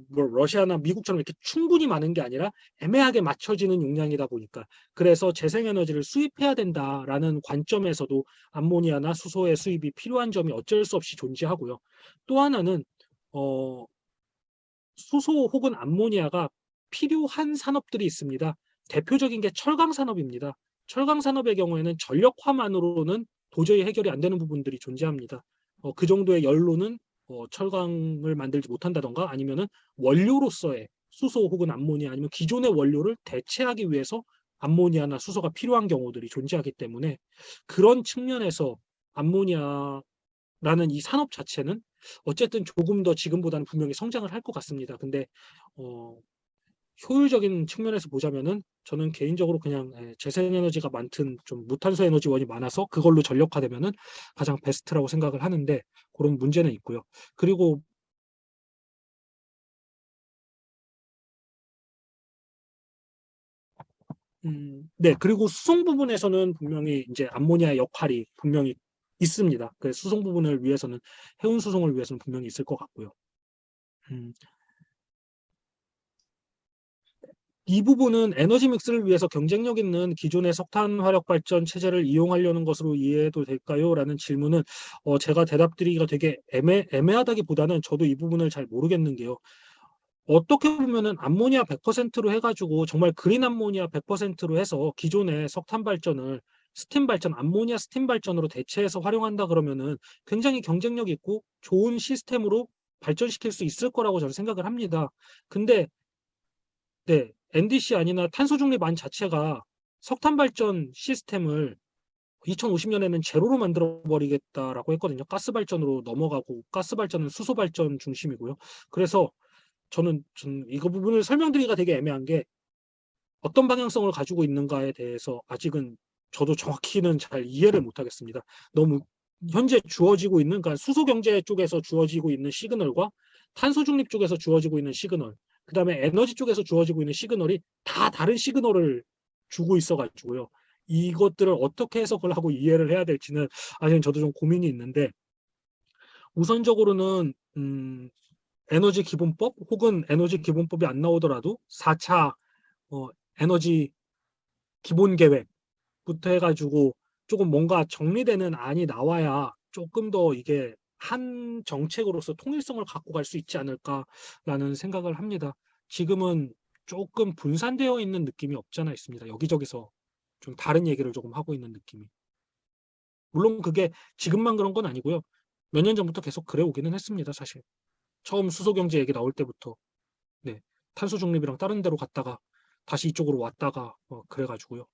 뭐 러시아나 미국처럼 이렇게 충분히 많은 게 아니라 애매하게 맞춰지는 용량이다 보니까 그래서 재생에너지를 수입해야 된다라는 관점에서도 암모니아나 수소의 수입이 필요한 점이 어쩔 수 없이 존재하고요. 또 하나는 어, 수소 혹은 암모니아가 필요한 산업들이 있습니다. 대표적인 게 철강 산업입니다. 철강 산업의 경우에는 전력화만으로는 도저히 해결이 안 되는 부분들이 존재합니다. 그 정도의 연료는 철강을 만들지 못한다던가 아니면은 원료로서의 수소 혹은 암모니아 아니면 기존의 원료를 대체하기 위해서 암모니아나 수소가 필요한 경우들이 존재하기 때문에 그런 측면에서 암모니아라는 이 산업 자체는 어쨌든 조금 더 지금보다는 분명히 성장을 할 것 같습니다. 근데 효율적인 측면에서 보자면은 저는 개인적으로 그냥 재생에너지가 많든 좀 무탄소 에너지원이 많아서 그걸로 전력화되면은 가장 베스트라고 생각을 하는데 그런 문제는 있고요. 그리고 네, 그리고 수송 부분에서는 분명히 이제 암모니아 역할이 분명히 있습니다. 그 수송 부분을 위해서는 해운 수송을 위해서는 분명히 있을 것 같고요. 음, 이 부분은 에너지 믹스를 위해서 경쟁력 있는 기존의 석탄 화력 발전 체제를 이용하려는 것으로 이해해도 될까요? 라는 질문은 제가 대답드리기가 되게 애매하다기보다는 저도 이 부분을 잘 모르겠는 게요. 어떻게 보면은 암모니아 100%로 해가지고 정말 그린 암모니아 100%로 해서 기존의 석탄 발전을 스팀 발전, 암모니아 스팀 발전으로 대체해서 활용한다 그러면은 굉장히 경쟁력 있고 좋은 시스템으로 발전시킬 수 있을 거라고 저는 생각을 합니다. 근데 네, NDC 아니나 탄소 중립안 자체가 석탄 발전 시스템을 2050년에는 제로로 만들어 버리겠다라고 했거든요. 가스 발전으로 넘어가고 가스 발전은 수소 발전 중심이고요. 그래서 저는 이거 부분을 설명드리기가 되게 애매한 게 어떤 방향성을 가지고 있는가에 대해서 아직은 저도 정확히는 잘 이해를 못 하겠습니다. 너무 현재 주어지고 있는, 그러니까 수소 경제 쪽에서 주어지고 있는 시그널과 탄소 중립 쪽에서 주어지고 있는 시그널, 그 다음에 에너지 쪽에서 주어지고 있는 시그널이 다 다른 시그널을 주고 있어가지고요. 이것들을 어떻게 해석을 하고 이해를 해야 될지는 아직 저도 좀 고민이 있는데, 우선적으로는 에너지 기본법 혹은 에너지 기본법이 안 나오더라도 4차 에너지 기본 계획부터 해가지고 조금 뭔가 정리되는 안이 나와야 조금 더 이게 한 정책으로서 통일성을 갖고 갈 수 있지 않을까라는 생각을 합니다. 지금은 조금 분산되어 있는 느낌이 없잖아 있습니다. 여기저기서 좀 다른 얘기를 조금 하고 있는 느낌이. 물론 그게 지금만 그런 건 아니고요. 몇 년 전부터 계속 그래 오기는 했습니다, 사실. 처음 수소경제 얘기 나올 때부터. 네. 탄소 중립이랑 다른 데로 갔다가 다시 이쪽으로 왔다가 그래가지고요.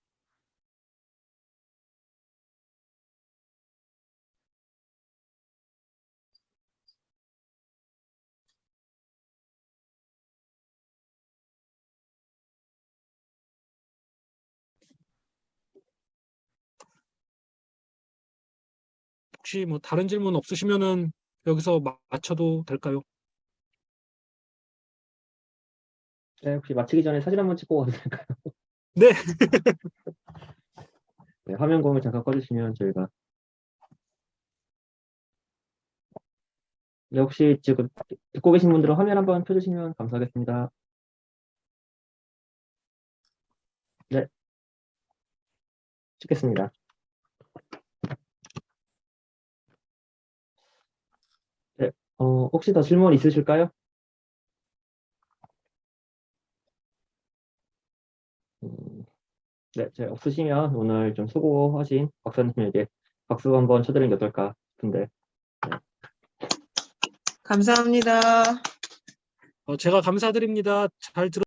혹시 뭐 다른 질문 없으시면은 여기서 마쳐도 될까요? 네, 혹시 마치기 전에 사진 한번 찍고 가도 될까요? 네. 네, 화면 공유 잠깐 꺼주시면 저희가. 네, 혹시 지금 듣고 계신 분들은 화면 한번 펴주시면 감사하겠습니다. 네, 찍겠습니다. 네, 혹시 더 질문 있으실까요? 네, 없으시면 오늘 좀 수고하신 박사님에게 박수 한번 쳐드리는 게 어떨까 싶은데. 감사합니다. 제가 감사드립니다. 잘 들어